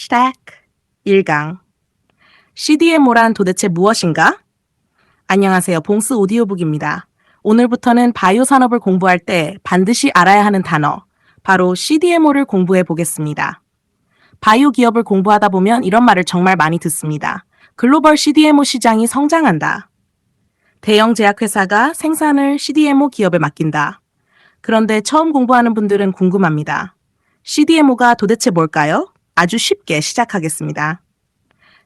스택 1강 CDMO란 도대체 무엇인가? 안녕하세요. 봉스 오디오북입니다. 오늘부터는 바이오 산업을 공부할 때 반드시 알아야 하는 단어, 바로 CDMO를 공부해 보겠습니다. 바이오 기업을 공부하다 보면 이런 말을 정말 많이 듣습니다. 글로벌 CDMO 시장이 성장한다. 대형 제약회사가 생산을 CDMO 기업에 맡긴다. 그런데 처음 공부하는 분들은 궁금합니다. CDMO가 도대체 뭘까요? 아주 쉽게 시작하겠습니다.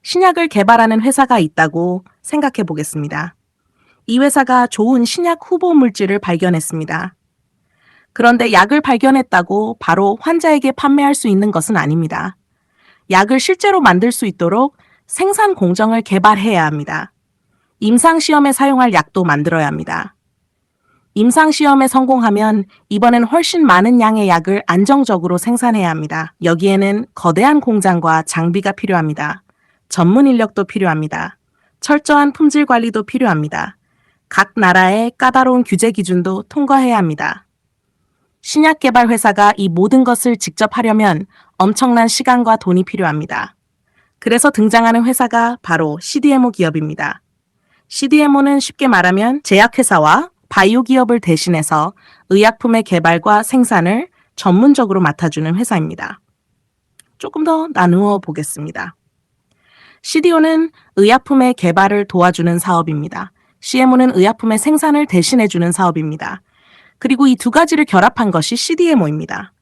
신약을 개발하는 회사가 있다고 생각해 보겠습니다. 이 회사가 좋은 신약 후보 물질을 발견했습니다. 그런데 약을 발견했다고 바로 환자에게 판매할 수 있는 것은 아닙니다. 약을 실제로 만들 수 있도록 생산 공정을 개발해야 합니다. 임상시험에 사용할 약도 만들어야 합니다. 임상시험에 성공하면 이번엔 훨씬 많은 양의 약을 안정적으로 생산해야 합니다. 여기에는 거대한 공장과 장비가 필요합니다. 전문 인력도 필요합니다. 철저한 품질 관리도 필요합니다. 각 나라의 까다로운 규제 기준도 통과해야 합니다. 신약 개발 회사가 이 모든 것을 직접 하려면 엄청난 시간과 돈이 필요합니다. 그래서 등장하는 회사가 바로 CDMO 기업입니다. CDMO는 쉽게 말하면 제약회사와 바이오 기업을 대신해서 의약품의 개발과 생산을 전문적으로 맡아주는 회사입니다. 조금 더 나누어 보겠습니다. CDO는 의약품의 개발을 도와주는 사업입니다. CMO는 의약품의 생산을 대신해주는 사업입니다. 그리고 이 두 가지를 결합한 것이 CDMO입니다.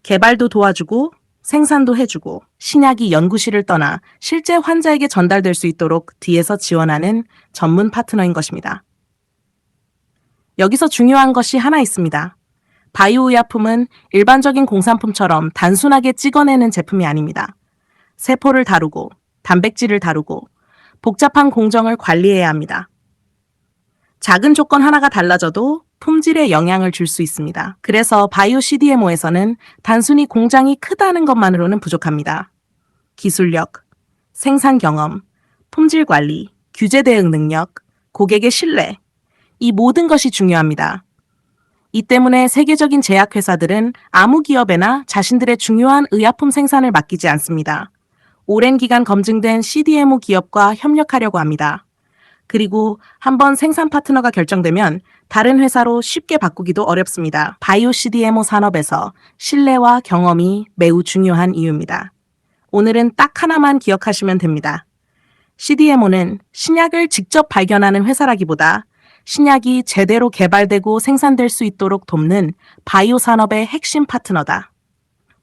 개발도 도와주고 생산도 해주고 신약이 연구실을 떠나 실제 환자에게 전달될 수 있도록 뒤에서 지원하는 전문 파트너인 것입니다. 여기서 중요한 것이 하나 있습니다. 바이오 의약품은 일반적인 공산품처럼 단순하게 찍어내는 제품이 아닙니다. 세포를 다루고 단백질을 다루고 복잡한 공정을 관리해야 합니다. 작은 조건 하나가 달라져도 품질에 영향을 줄 수 있습니다. 그래서 바이오 CDMO에서는 단순히 공장이 크다는 것만으로는 부족합니다. 기술력, 생산 경험, 품질 관리, 규제 대응 능력, 고객의 신뢰, 이 모든 것이 중요합니다. 이 때문에 세계적인 제약회사들은 아무 기업에나 자신들의 중요한 의약품 생산을 맡기지 않습니다. 오랜 기간 검증된 CDMO 기업과 협력하려고 합니다. 그리고 한번 생산 파트너가 결정되면 다른 회사로 쉽게 바꾸기도 어렵습니다. 바이오 CDMO 산업에서 신뢰와 경험이 매우 중요한 이유입니다. 오늘은 딱 하나만 기억하시면 됩니다. CDMO는 신약을 직접 발견하는 회사라기보다 신약이 제대로 개발되고 생산될 수 있도록 돕는 바이오 산업의 핵심 파트너다.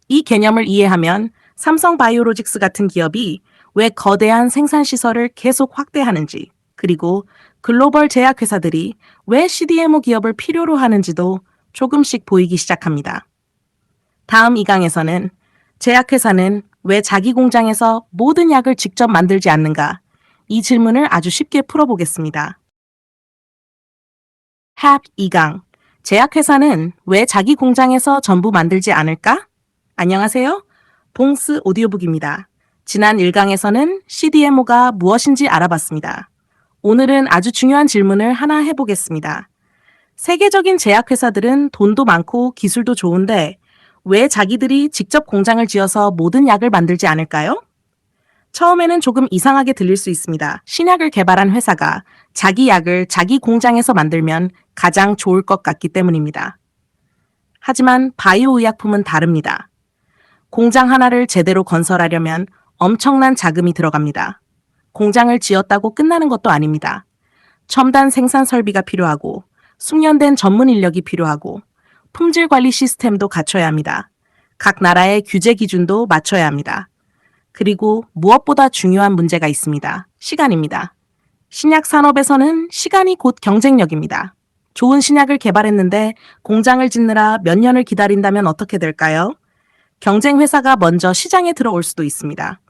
이 개념을 이해하면 삼성바이오로직스 같은 기업이 왜 거대한 생산 시설을 계속 확대하는지, 그리고 글로벌 제약회사들이 왜 CDMO 기업을 필요로 하는지도 조금씩 보이기 시작합니다. 다음 2강에서는 제약회사는 왜 자기 공장에서 모든 약을 직접 만들지 않는가? 이 질문을 아주 쉽게 풀어보겠습니다. 햅 2강. 제약회사는 왜 자기 공장에서 전부 만들지 않을까? 안녕하세요. 봉스 오디오북입니다. 지난 1강에서는 CDMO가 무엇인지 알아봤습니다. 오늘은 아주 중요한 질문을 하나 해보겠습니다. 세계적인 제약회사들은 돈도 많고 기술도 좋은데 왜 자기들이 직접 공장을 지어서 모든 약을 만들지 않을까요? 처음에는 조금 이상하게 들릴 수 있습니다. 신약을 개발한 회사가 자기 약을 자기 공장에서 만들면 가장 좋을 것 같기 때문입니다. 하지만 바이오 의약품은 다릅니다. 공장 하나를 제대로 건설하려면 엄청난 자금이 들어갑니다. 공장을 지었다고 끝나는 것도 아닙니다. 첨단 생산 설비가 필요하고 숙련된 전문 인력이 필요하고 품질 관리 시스템도 갖춰야 합니다. 각 나라의 규제 기준도 맞춰야 합니다. 그리고 무엇보다 중요한 문제가 있습니다. 시간입니다. 신약 산업에서는 시간이 곧 경쟁력입니다. 좋은 신약을 개발했는데 공장을 짓느라 몇 년을 기다린다면 어떻게 될까요? 경쟁 회사가 먼저 시장에 들어올 수도 있습니다.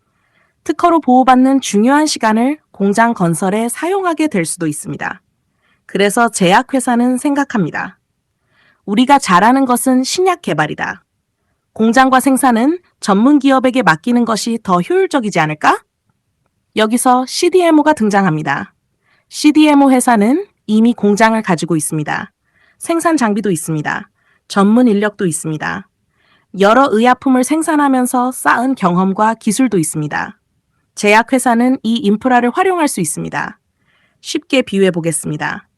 특허로 보호받는 중요한 시간을 공장 건설에 사용하게 될 수도 있습니다. 그래서 제약회사는 생각합니다. 우리가 잘하는 것은 신약 개발이다. 공장과 생산은 전문 기업에게 맡기는 것이 더 효율적이지 않을까? 여기서 CDMO가 등장합니다. CDMO 회사는 이미 공장을 가지고 있습니다. 생산 장비도 있습니다. 전문 인력도 있습니다. 여러 의약품을 생산하면서 쌓은 경험과 기술도 있습니다. 제약회사는 이 인프라를 활용할 수 있습니다. 쉽게 비유해 보겠습니다.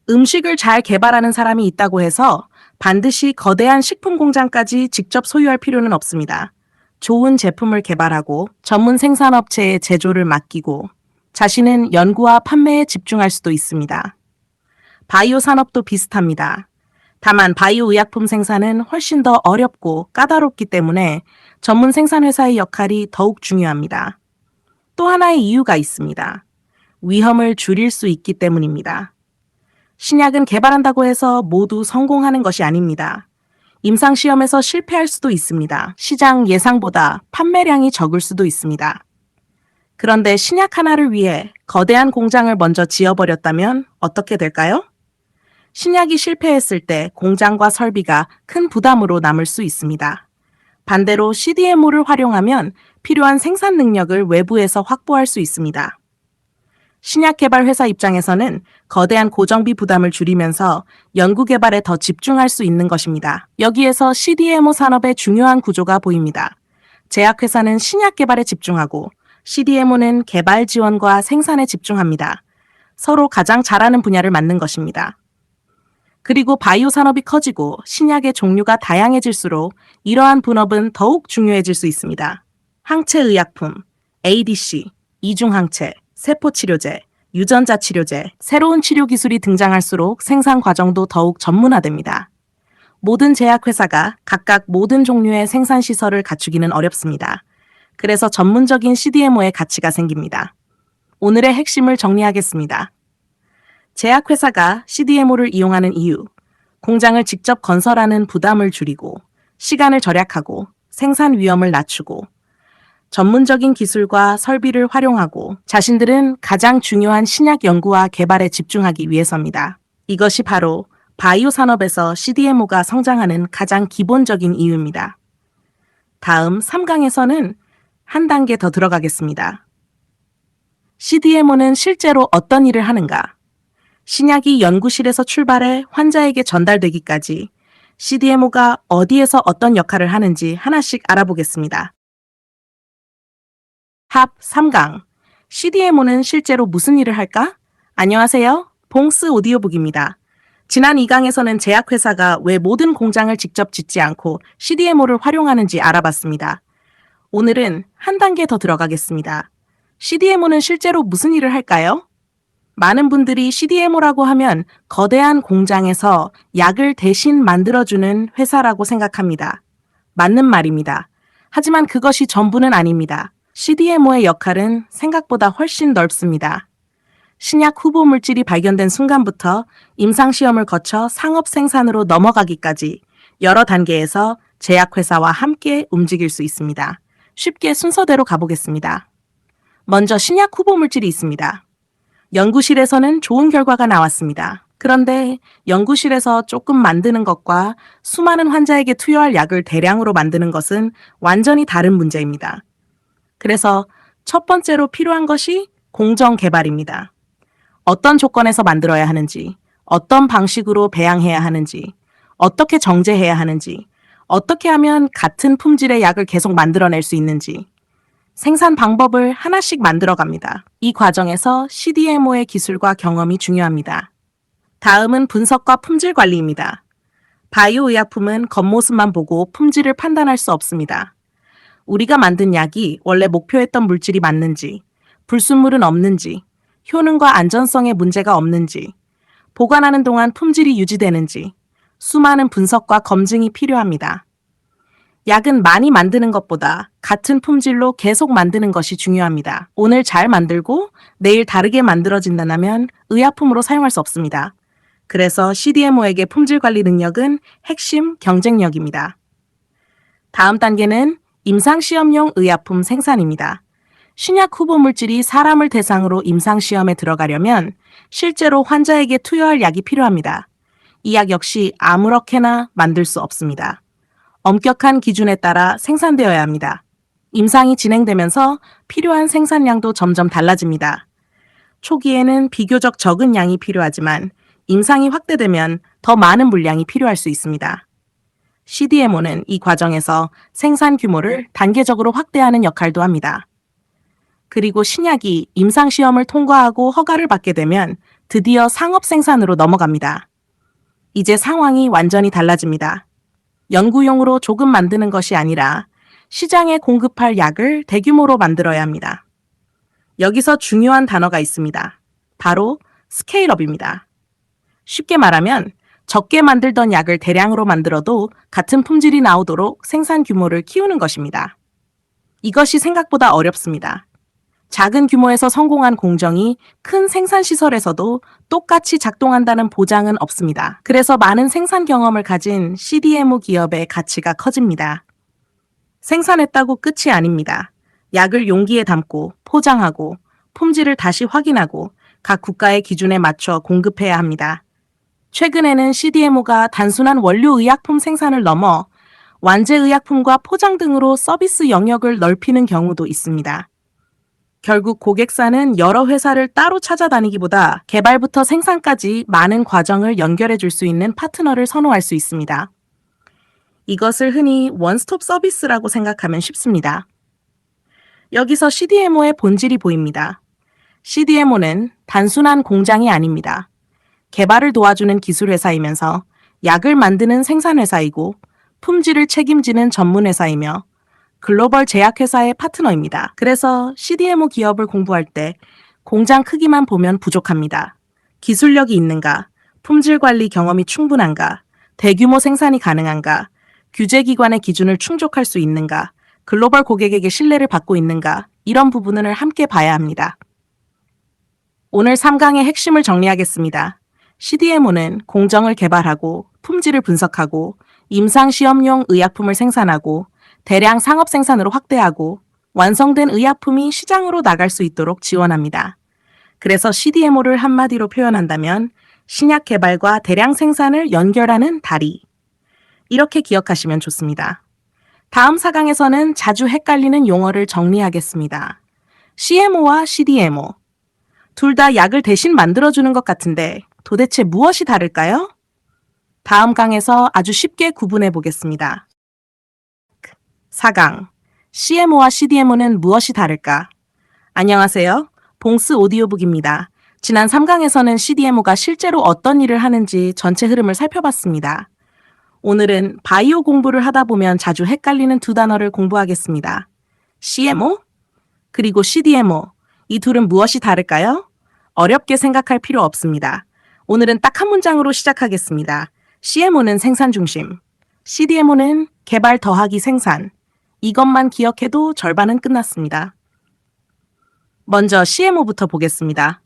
음식을 잘 개발하는 사람이 있다고 해서 반드시 거대한 식품 공장까지 직접 소유할 필요는 없습니다. 좋은 제품을 개발하고 전문 생산업체에 제조를 맡기고 자신은 연구와 판매에 집중할 수도 있습니다. 바이오 산업도 비슷합니다. 다만 바이오 의약품 생산은 훨씬 더 어렵고 까다롭기 때문에 전문 생산 회사의 역할이 더욱 중요합니다. 또 하나의 이유가 있습니다. 위험을 줄일 수 있기 때문입니다. 신약은 개발한다고 해서 모두 성공하는 것이 아닙니다. 임상시험에서 실패할 수도 있습니다. 시장 예상보다 판매량이 적을 수도 있습니다. 그런데 신약 하나를 위해 거대한 공장을 먼저 지어버렸다면 어떻게 될까요? 신약이 실패했을 때 공장과 설비가 큰 부담으로 남을 수 있습니다. 반대로 CDMO를 활용하면 필요한 생산 능력을 외부에서 확보할 수 있습니다. 신약 개발 회사 입장에서는 거대한 고정비 부담을 줄이면서 연구 개발에 더 집중할 수 있는 것입니다. 여기에서 CDMO 산업의 중요한 구조가 보입니다. 제약회사는 신약 개발에 집중하고 CDMO는 개발 지원과 생산에 집중합니다. 서로 가장 잘하는 분야를 맡는 것입니다. 그리고 바이오 산업이 커지고 신약의 종류가 다양해질수록 이러한 분업은 더욱 중요해질 수 있습니다. 항체의약품, ADC, 이중항체, 세포치료제, 유전자 치료제, 새로운 치료 기술이 등장할수록 생산 과정도 더욱 전문화됩니다. 모든 제약회사가 각각 모든 종류의 생산 시설을 갖추기는 어렵습니다. 그래서 전문적인 CDMO의 가치가 생깁니다. 오늘의 핵심을 정리하겠습니다. 제약회사가 CDMO를 이용하는 이유, 공장을 직접 건설하는 부담을 줄이고, 시간을 절약하고, 생산 위험을 낮추고, 전문적인 기술과 설비를 활용하고 자신들은 가장 중요한 신약 연구와 개발에 집중하기 위해서입니다. 이것이 바로 바이오 산업에서 CDMO가 성장하는 가장 기본적인 이유입니다. 다음 3강에서는 한 단계 더 들어가겠습니다. CDMO는 실제로 어떤 일을 하는가? 신약이 연구실에서 출발해 환자에게 전달되기까지 CDMO가 어디에서 어떤 역할을 하는지 하나씩 알아보겠습니다. 합 3강. CDMO는 실제로 무슨 일을 할까? 안녕하세요. 봉스 오디오북입니다. 지난 2강에서는 제약회사가 왜 모든 공장을 직접 짓지 않고 CDMO를 활용하는지 알아봤습니다. 오늘은 한 단계 더 들어가겠습니다. CDMO는 실제로 무슨 일을 할까요? 많은 분들이 CDMO라고 하면 거대한 공장에서 약을 대신 만들어주는 회사라고 생각합니다. 맞는 말입니다. 하지만 그것이 전부는 아닙니다. CDMO의 역할은 생각보다 훨씬 넓습니다. 신약 후보 물질이 발견된 순간부터 임상시험을 거쳐 상업 생산으로 넘어가기까지 여러 단계에서 제약회사와 함께 움직일 수 있습니다. 쉽게 순서대로 가보겠습니다. 먼저 신약 후보 물질이 있습니다. 연구실에서는 좋은 결과가 나왔습니다. 그런데 연구실에서 조금 만드는 것과 수많은 환자에게 투여할 약을 대량으로 만드는 것은 완전히 다른 문제입니다. 그래서 첫 번째로 필요한 것이 공정 개발입니다. 어떤 조건에서 만들어야 하는지, 어떤 방식으로 배양해야 하는지, 어떻게 정제해야 하는지, 어떻게 하면 같은 품질의 약을 계속 만들어낼 수 있는지, 생산 방법을 하나씩 만들어 갑니다. 이 과정에서 CDMO의 기술과 경험이 중요합니다. 다음은 분석과 품질 관리입니다. 바이오 의약품은 겉모습만 보고 품질을 판단할 수 없습니다. 우리가 만든 약이 원래 목표했던 물질이 맞는지, 불순물은 없는지, 효능과 안전성에 문제가 없는지, 보관하는 동안 품질이 유지되는지, 수많은 분석과 검증이 필요합니다. 약은 많이 만드는 것보다 같은 품질로 계속 만드는 것이 중요합니다. 오늘 잘 만들고 내일 다르게 만들어진다면 의약품으로 사용할 수 없습니다. 그래서 CDMO에게 품질 관리 능력은 핵심 경쟁력입니다. 다음 단계는 임상시험용 의약품 생산입니다. 신약 후보 물질이 사람을 대상으로 임상시험에 들어가려면 실제로 환자에게 투여할 약이 필요합니다. 이 약 역시 아무렇게나 만들 수 없습니다. 엄격한 기준에 따라 생산되어야 합니다. 임상이 진행되면서 필요한 생산량도 점점 달라집니다. 초기에는 비교적 적은 양이 필요하지만 임상이 확대되면 더 많은 물량이 필요할 수 있습니다. CDMO는 이 과정에서 생산 규모를 단계적으로 확대하는 역할도 합니다. 그리고 신약이 임상시험을 통과하고 허가를 받게 되면 드디어 상업 생산으로 넘어갑니다. 이제 상황이 완전히 달라집니다. 연구용으로 조금 만드는 것이 아니라 시장에 공급할 약을 대규모로 만들어야 합니다. 여기서 중요한 단어가 있습니다. 바로 스케일업입니다. 쉽게 말하면 적게 만들던 약을 대량으로 만들어도 같은 품질이 나오도록 생산 규모를 키우는 것입니다. 이것이 생각보다 어렵습니다. 작은 규모에서 성공한 공정이 큰 생산 시설에서도 똑같이 작동한다는 보장은 없습니다. 그래서 많은 생산 경험을 가진 CDMO 기업의 가치가 커집니다. 생산했다고 끝이 아닙니다. 약을 용기에 담고 포장하고 품질을 다시 확인하고 각 국가의 기준에 맞춰 공급해야 합니다. 최근에는 CDMO가 단순한 원료 의약품 생산을 넘어 완제 의약품과 포장 등으로 서비스 영역을 넓히는 경우도 있습니다. 결국 고객사는 여러 회사를 따로 찾아다니기보다 개발부터 생산까지 많은 과정을 연결해 줄 수 있는 파트너를 선호할 수 있습니다. 이것을 흔히 원스톱 서비스라고 생각하면 쉽습니다. 여기서 CDMO의 본질이 보입니다. CDMO는 단순한 공장이 아닙니다. 개발을 도와주는 기술 회사이면서 약을 만드는 생산 회사이고 품질을 책임지는 전문 회사이며 글로벌 제약회사의 파트너입니다. 그래서 CDMO 기업을 공부할 때 공장 크기만 보면 부족합니다. 기술력이 있는가, 품질 관리 경험이 충분한가, 대규모 생산이 가능한가, 규제기관의 기준을 충족할 수 있는가, 글로벌 고객에게 신뢰를 받고 있는가, 이런 부분을 함께 봐야 합니다. 오늘 3강의 핵심을 정리하겠습니다. CDMO는 공정을 개발하고 품질을 분석하고 임상시험용 의약품을 생산하고 대량 상업 생산으로 확대하고 완성된 의약품이 시장으로 나갈 수 있도록 지원합니다. 그래서 CDMO를 한마디로 표현한다면 신약 개발과 대량 생산을 연결하는 다리. 이렇게 기억하시면 좋습니다. 다음 4강에서는 자주 헷갈리는 용어를 정리하겠습니다. CMO와 CDMO. 둘 다 약을 대신 만들어주는 것 같은데 도대체 무엇이 다를까요? 다음 강에서 아주 쉽게 구분해 보겠습니다. 4강. CMO와 CDMO는 무엇이 다를까? 안녕하세요. 봉스 오디오북입니다. 지난 3강에서는 CDMO가 실제로 어떤 일을 하는지 전체 흐름을 살펴봤습니다. 오늘은 바이오 공부를 하다 보면 자주 헷갈리는 두 단어를 공부하겠습니다. CMO? 그리고 CDMO. 이 둘은 무엇이 다를까요? 어렵게 생각할 필요 없습니다. 오늘은 딱 한 문장으로 시작하겠습니다. CMO는 생산 중심, CDMO는 개발 더하기 생산. 이것만 기억해도 절반은 끝났습니다. 먼저 CMO부터 보겠습니다.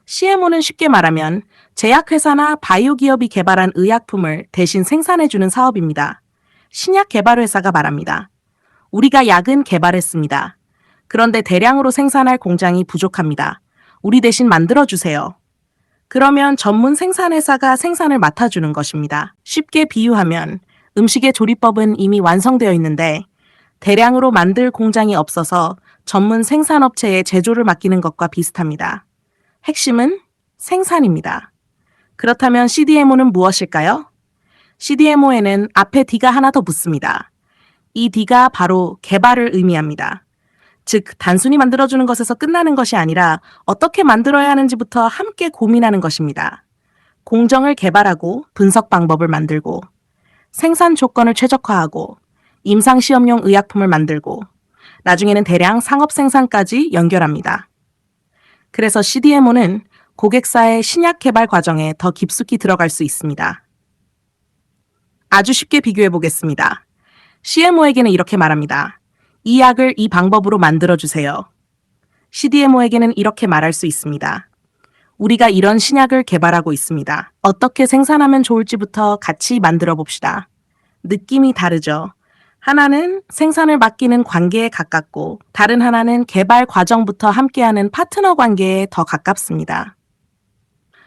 CMO는 쉽게 말하면 제약회사나 바이오 기업이 개발한 의약품을 대신 생산해주는 사업입니다. 신약 개발회사가 말합니다. 우리가 약은 개발했습니다. 그런데 대량으로 생산할 공장이 부족합니다. 우리 대신 만들어주세요. 그러면 전문 생산회사가 생산을 맡아주는 것입니다. 쉽게 비유하면 음식의 조리법은 이미 완성되어 있는데 대량으로 만들 공장이 없어서 전문 생산업체에 제조를 맡기는 것과 비슷합니다. 핵심은 생산입니다. 그렇다면 CDMO는 무엇일까요? CDMO에는 앞에 D가 하나 더 붙습니다. 이 D가 바로 개발을 의미합니다. 즉, 단순히 만들어주는 것에서 끝나는 것이 아니라 어떻게 만들어야 하는지부터 함께 고민하는 것입니다. 공정을 개발하고 분석 방법을 만들고 생산 조건을 최적화하고 임상시험용 의약품을 만들고 나중에는 대량 상업 생산까지 연결합니다. 그래서 CDMO는 고객사의 신약 개발 과정에 더 깊숙이 들어갈 수 있습니다. 아주 쉽게 비교해 보겠습니다. CMO에게는 이렇게 말합니다. 이 약을 이 방법으로 만들어주세요. CDMO에게는 이렇게 말할 수 있습니다. 우리가 이런 신약을 개발하고 있습니다. 어떻게 생산하면 좋을지부터 같이 만들어 봅시다. 느낌이 다르죠? 하나는 생산을 맡기는 관계에 가깝고 다른 하나는 개발 과정부터 함께하는 파트너 관계에 더 가깝습니다.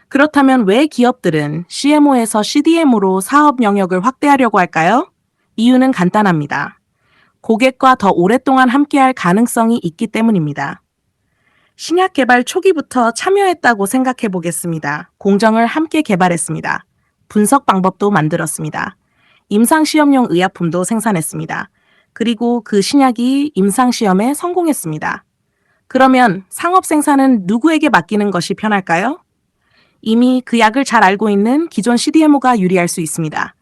그렇다면 왜 기업들은 CMO에서 CDMO로 사업 영역을 확대하려고 할까요? 이유는 간단합니다. 고객과 더 오랫동안 함께할 가능성이 있기 때문입니다. 신약 개발 초기부터 참여했다고 생각해 보겠습니다. 공정을 함께 개발했습니다. 분석 방법도 만들었습니다. 임상시험용 의약품도 생산했습니다. 그리고 그 신약이 임상시험에 성공했습니다. 그러면 상업 생산은 누구에게 맡기는 것이 편할까요? 이미 그 약을 잘 알고 있는 기존 CDMO가 유리할 수 있습니다.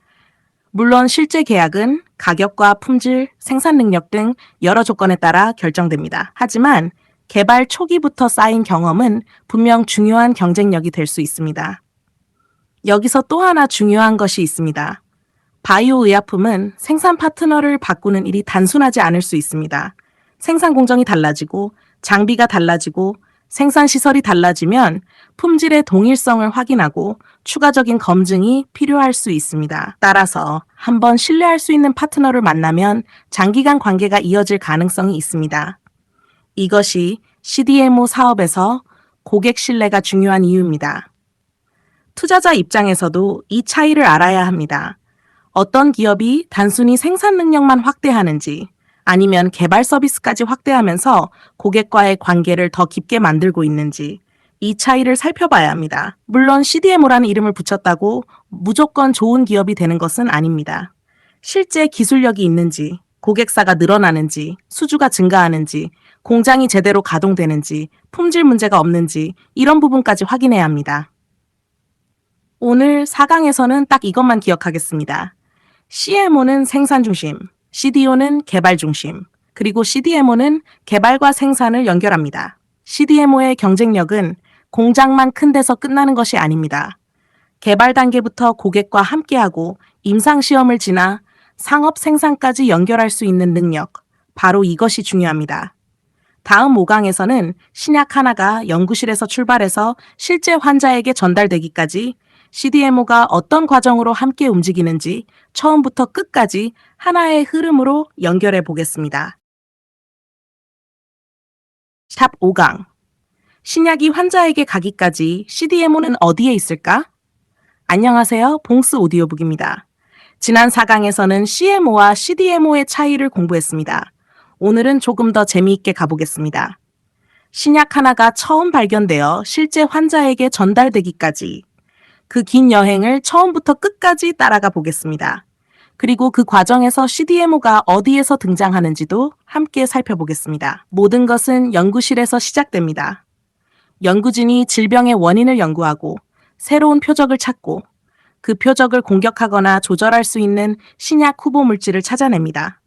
물론 실제 계약은 가격과 품질, 생산 능력 등 여러 조건에 따라 결정됩니다. 하지만 개발 초기부터 쌓인 경험은 분명 중요한 경쟁력이 될 수 있습니다. 여기서 또 하나 중요한 것이 있습니다. 바이오 의약품은 생산 파트너를 바꾸는 일이 단순하지 않을 수 있습니다. 생산 공정이 달라지고 장비가 달라지고 생산 시설이 달라지면 품질의 동일성을 확인하고 추가적인 검증이 필요할 수 있습니다. 따라서 한번 신뢰할 수 있는 파트너를 만나면 장기간 관계가 이어질 가능성이 있습니다. 이것이 CDMO 사업에서 고객 신뢰가 중요한 이유입니다. 투자자 입장에서도 이 차이를 알아야 합니다. 어떤 기업이 단순히 생산 능력만 확대하는지 아니면 개발 서비스까지 확대하면서 고객과의 관계를 더 깊게 만들고 있는지 이 차이를 살펴봐야 합니다. 물론 CDMO라는 이름을 붙였다고 무조건 좋은 기업이 되는 것은 아닙니다. 실제 기술력이 있는지, 고객사가 늘어나는지, 수주가 증가하는지, 공장이 제대로 가동되는지, 품질 문제가 없는지 이런 부분까지 확인해야 합니다. 오늘 4강에서는 딱 이것만 기억하겠습니다. CMO는 생산 중심, CDO는 개발 중심, 그리고 CDMO는 개발과 생산을 연결합니다. CDMO의 경쟁력은 공장만 큰 데서 끝나는 것이 아닙니다. 개발 단계부터 고객과 함께하고 임상시험을 지나 상업 생산까지 연결할 수 있는 능력, 바로 이것이 중요합니다. 다음 5강에서는 신약 하나가 연구실에서 출발해서 실제 환자에게 전달되기까지 CDMO가 어떤 과정으로 함께 움직이는지 처음부터 끝까지 하나의 흐름으로 연결해 보겠습니다. 샵 5강. 신약이 환자에게 가기까지 CDMO는 어디에 있을까? 안녕하세요. 봉스 오디오북입니다. 지난 4강에서는 CMO와 CDMO의 차이를 공부했습니다. 오늘은 조금 더 재미있게 가보겠습니다. 신약 하나가 처음 발견되어 실제 환자에게 전달되기까지 그 긴 여행을 처음부터 끝까지 따라가 보겠습니다. 그리고 그 과정에서 CDMO가 어디에서 등장하는지도 함께 살펴보겠습니다. 모든 것은 연구실에서 시작됩니다. 연구진이 질병의 원인을 연구하고 새로운 표적을 찾고 그 표적을 공격하거나 조절할 수 있는 신약 후보 물질을 찾아냅니다.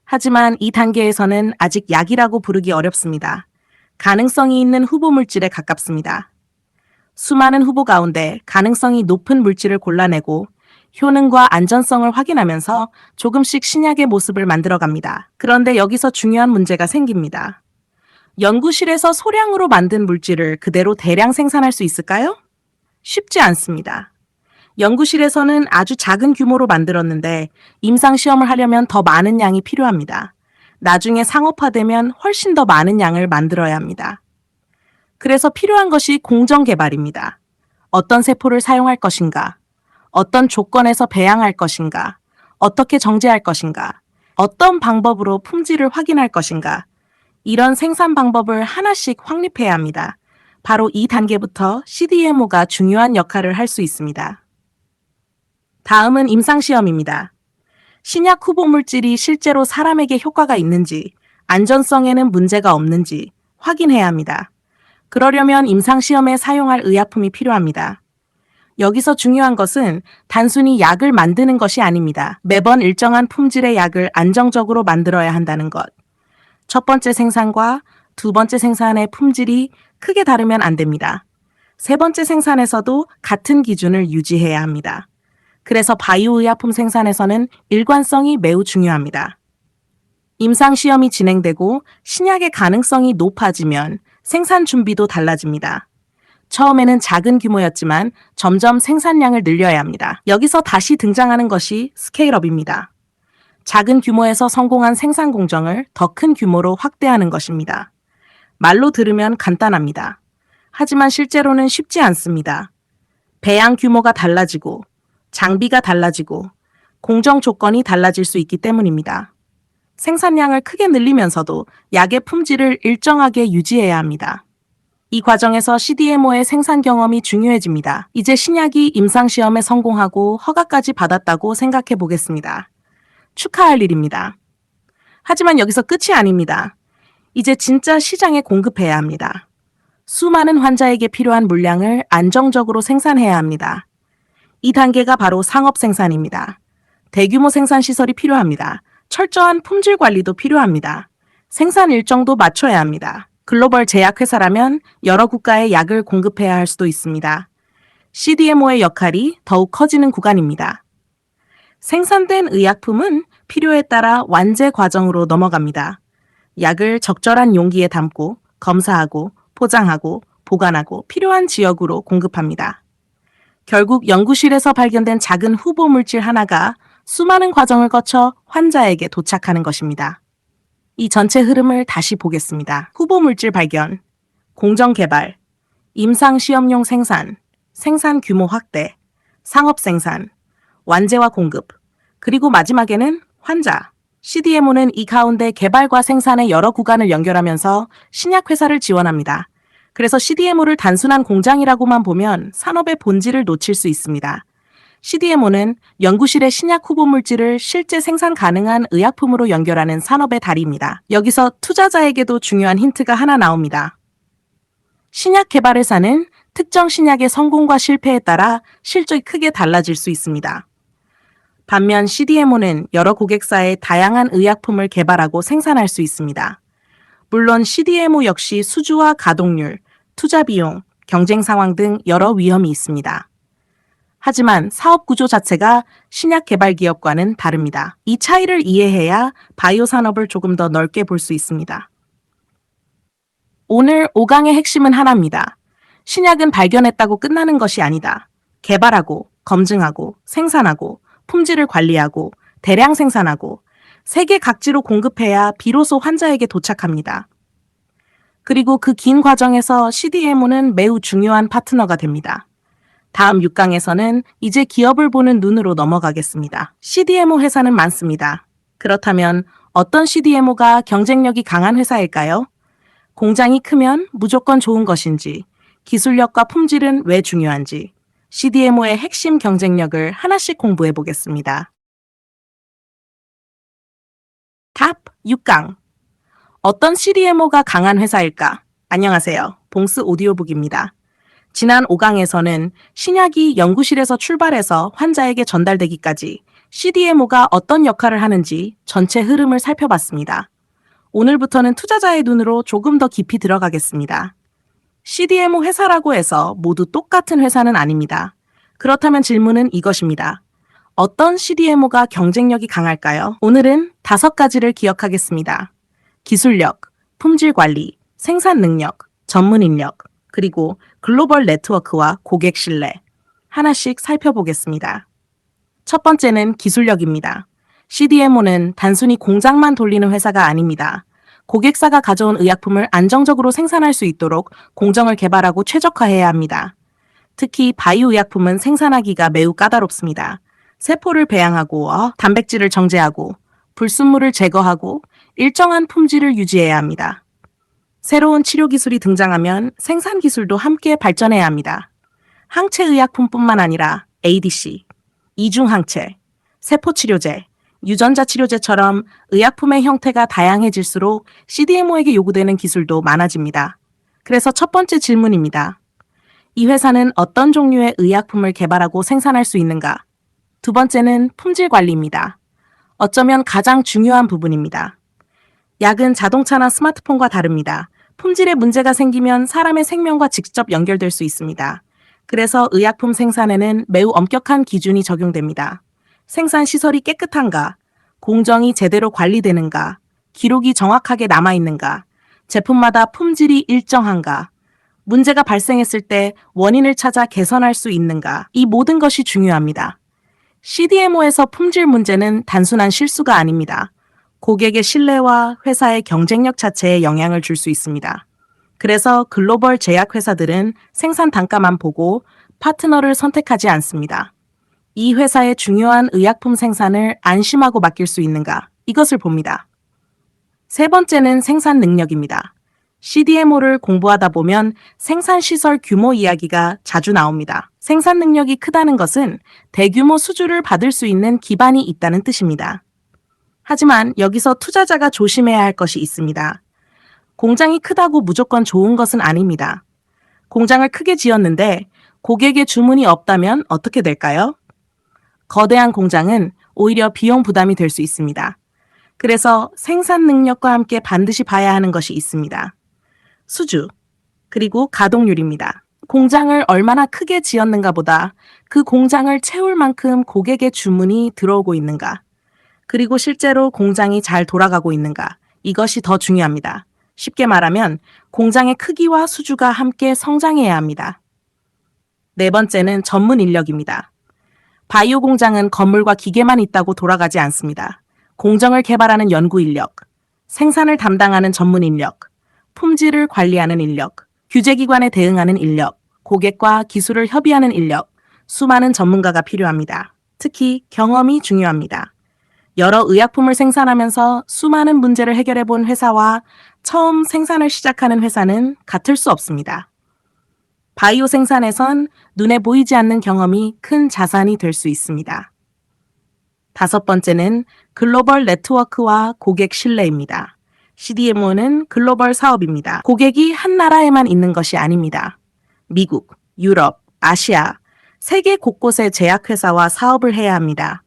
하지만 이 단계에서는 아직 약이라고 부르기 어렵습니다. 가능성이 있는 후보 물질에 가깝습니다. 수많은 후보 가운데 가능성이 높은 물질을 골라내고 효능과 안전성을 확인하면서 조금씩 신약의 모습을 만들어갑니다. 그런데 여기서 중요한 문제가 생깁니다. 연구실에서 소량으로 만든 물질을 그대로 대량 생산할 수 있을까요? 쉽지 않습니다. 연구실에서는 아주 작은 규모로 만들었는데 임상시험을 하려면 더 많은 양이 필요합니다. 나중에 상업화되면 훨씬 더 많은 양을 만들어야 합니다. 그래서 필요한 것이 공정 개발입니다. 어떤 세포를 사용할 것인가? 어떤 조건에서 배양할 것인가? 어떻게 정제할 것인가? 어떤 방법으로 품질을 확인할 것인가? 이런 생산 방법을 하나씩 확립해야 합니다. 바로 이 단계부터 CDMO가 중요한 역할을 할 수 있습니다. 다음은 임상시험입니다. 신약 후보 물질이 실제로 사람에게 효과가 있는지, 안전성에는 문제가 없는지 확인해야 합니다. 그러려면 임상시험에 사용할 의약품이 필요합니다. 여기서 중요한 것은 단순히 약을 만드는 것이 아닙니다. 매번 일정한 품질의 약을 안정적으로 만들어야 한다는 것. 첫 번째 생산과 두 번째 생산의 품질이 크게 다르면 안 됩니다. 세 번째 생산에서도 같은 기준을 유지해야 합니다. 그래서 바이오 의약품 생산에서는 일관성이 매우 중요합니다. 임상시험이 진행되고 신약의 가능성이 높아지면 생산 준비도 달라집니다. 처음에는 작은 규모였지만 점점 생산량을 늘려야 합니다. 여기서 다시 등장하는 것이 스케일업입니다. 작은 규모에서 성공한 생산 공정을 더 큰 규모로 확대하는 것입니다. 말로 들으면 간단합니다. 하지만 실제로는 쉽지 않습니다. 배양 규모가 달라지고 장비가 달라지고 공정 조건이 달라질 수 있기 때문입니다. 생산량을 크게 늘리면서도 약의 품질을 일정하게 유지해야 합니다. 이 과정에서 CDMO의 생산 경험이 중요해집니다. 이제 신약이 임상시험에 성공하고 허가까지 받았다고 생각해 보겠습니다. 축하할 일입니다. 하지만 여기서 끝이 아닙니다. 이제 진짜 시장에 공급해야 합니다. 수많은 환자에게 필요한 물량을 안정적으로 생산해야 합니다. 이 단계가 바로 상업 생산입니다. 대규모 생산 시설이 필요합니다. 철저한 품질 관리도 필요합니다. 생산 일정도 맞춰야 합니다. 글로벌 제약회사라면 여러 국가에 약을 공급해야 할 수도 있습니다. CDMO의 역할이 더욱 커지는 구간입니다. 생산된 의약품은 필요에 따라 완제 과정으로 넘어갑니다. 약을 적절한 용기에 담고 검사하고 포장하고 보관하고 필요한 지역으로 공급합니다. 결국 연구실에서 발견된 작은 후보 물질 하나가 수많은 과정을 거쳐 환자에게 도착하는 것입니다. 이 전체 흐름을 다시 보겠습니다. 후보 물질 발견, 공정 개발, 임상 시험용 생산, 생산 규모 확대, 상업 생산, 완제와 공급, 그리고 마지막에는 환자. CDMO는 이 가운데 개발과 생산의 여러 구간을 연결하면서 신약 회사를 지원합니다. 그래서 CDMO를 단순한 공장이라고만 보면 산업의 본질을 놓칠 수 있습니다. CDMO는 연구실의 신약 후보 물질을 실제 생산 가능한 의약품으로 연결하는 산업의 다리입니다. 여기서 투자자에게도 중요한 힌트가 하나 나옵니다. 신약 개발 회사는 특정 신약의 성공과 실패에 따라 실적이 크게 달라질 수 있습니다. 반면 CDMO는 여러 고객사에 다양한 의약품을 개발하고 생산할 수 있습니다. 물론 CDMO 역시 수주와 가동률, 투자 비용, 경쟁 상황 등 여러 위험이 있습니다. 하지만 사업 구조 자체가 신약 개발 기업과는 다릅니다. 이 차이를 이해해야 바이오 산업을 조금 더 넓게 볼 수 있습니다. 오늘 5강의 핵심은 하나입니다. 신약은 발견했다고 끝나는 것이 아니다. 개발하고, 검증하고, 생산하고, 품질을 관리하고, 대량 생산하고, 세계 각지로 공급해야 비로소 환자에게 도착합니다. 그리고 그 긴 과정에서 CDMO는 매우 중요한 파트너가 됩니다. 다음 6강에서는 이제 기업을 보는 눈으로 넘어가겠습니다. CDMO 회사는 많습니다. 그렇다면 어떤 CDMO가 경쟁력이 강한 회사일까요? 공장이 크면 무조건 좋은 것인지, 기술력과 품질은 왜 중요한지, CDMO의 핵심 경쟁력을 하나씩 공부해 보겠습니다. 탑 6강. 어떤 CDMO가 강한 회사일까? 안녕하세요. 봉스 오디오북입니다. 지난 5강에서는 신약이 연구실에서 출발해서 환자에게 전달되기까지 CDMO가 어떤 역할을 하는지 전체 흐름을 살펴봤습니다. 오늘부터는 투자자의 눈으로 조금 더 깊이 들어가겠습니다. CDMO 회사라고 해서 모두 똑같은 회사는 아닙니다. 그렇다면 질문은 이것입니다. 어떤 CDMO가 경쟁력이 강할까요? 오늘은 5가지를 기억하겠습니다. 기술력, 품질 관리, 생산 능력, 전문 인력, 그리고 글로벌 네트워크와 고객 신뢰. 하나씩 살펴보겠습니다. 첫 번째는 기술력입니다. CDMO는 단순히 공장만 돌리는 회사가 아닙니다. 고객사가 가져온 의약품을 안정적으로 생산할 수 있도록 공정을 개발하고 최적화해야 합니다. 특히 바이오 의약품은 생산하기가 매우 까다롭습니다. 세포를 배양하고 단백질을 정제하고 불순물을 제거하고 일정한 품질을 유지해야 합니다. 새로운 치료 기술이 등장하면 생산 기술도 함께 발전해야 합니다. 항체 의약품뿐만 아니라 ADC, 이중항체, 세포치료제, 유전자 치료제처럼 의약품의 형태가 다양해질수록 CDMO에게 요구되는 기술도 많아집니다. 그래서 첫 번째 질문입니다. 이 회사는 어떤 종류의 의약품을 개발하고 생산할 수 있는가? 두 번째는 품질 관리입니다. 어쩌면 가장 중요한 부분입니다. 약은 자동차나 스마트폰과 다릅니다. 품질에 문제가 생기면 사람의 생명과 직접 연결될 수 있습니다. 그래서 의약품 생산에는 매우 엄격한 기준이 적용됩니다. 생산 시설이 깨끗한가, 공정이 제대로 관리되는가, 기록이 정확하게 남아있는가, 제품마다 품질이 일정한가, 문제가 발생했을 때 원인을 찾아 개선할 수 있는가, 이 모든 것이 중요합니다. CDMO에서 품질 문제는 단순한 실수가 아닙니다. 고객의 신뢰와 회사의 경쟁력 자체에 영향을 줄 수 있습니다. 그래서 글로벌 제약회사들은 생산 단가만 보고 파트너를 선택하지 않습니다. 이 회사의 중요한 의약품 생산을 안심하고 맡길 수 있는가? 이것을 봅니다. 세 번째는 생산 능력입니다. CDMO를 공부하다 보면 생산시설 규모 이야기가 자주 나옵니다. 생산 능력이 크다는 것은 대규모 수주를 받을 수 있는 기반이 있다는 뜻입니다. 하지만 여기서 투자자가 조심해야 할 것이 있습니다. 공장이 크다고 무조건 좋은 것은 아닙니다. 공장을 크게 지었는데 고객의 주문이 없다면 어떻게 될까요? 거대한 공장은 오히려 비용 부담이 될 수 있습니다. 그래서 생산 능력과 함께 반드시 봐야 하는 것이 있습니다. 수주, 그리고 가동률입니다. 공장을 얼마나 크게 지었는가 보다 그 공장을 채울 만큼 고객의 주문이 들어오고 있는가, 그리고 실제로 공장이 잘 돌아가고 있는가, 이것이 더 중요합니다. 쉽게 말하면 공장의 크기와 수주가 함께 성장해야 합니다. 네 번째는 전문 인력입니다. 바이오 공장은 건물과 기계만 있다고 돌아가지 않습니다. 공정을 개발하는 연구 인력, 생산을 담당하는 전문 인력, 품질을 관리하는 인력, 규제기관에 대응하는 인력, 고객과 기술을 협의하는 인력, 수많은 전문가가 필요합니다. 특히 경험이 중요합니다. 여러 의약품을 생산하면서 수많은 문제를 해결해 본 회사와 처음 생산을 시작하는 회사는 같을 수 없습니다. 바이오 생산에선 눈에 보이지 않는 경험이 큰 자산이 될 수 있습니다. 다섯 번째는 글로벌 네트워크와 고객 신뢰입니다. CDMO는 글로벌 사업입니다. 고객이 한 나라에만 있는 것이 아닙니다. 미국, 유럽, 아시아, 세계 곳곳의 제약회사와 사업을 해야 합니다.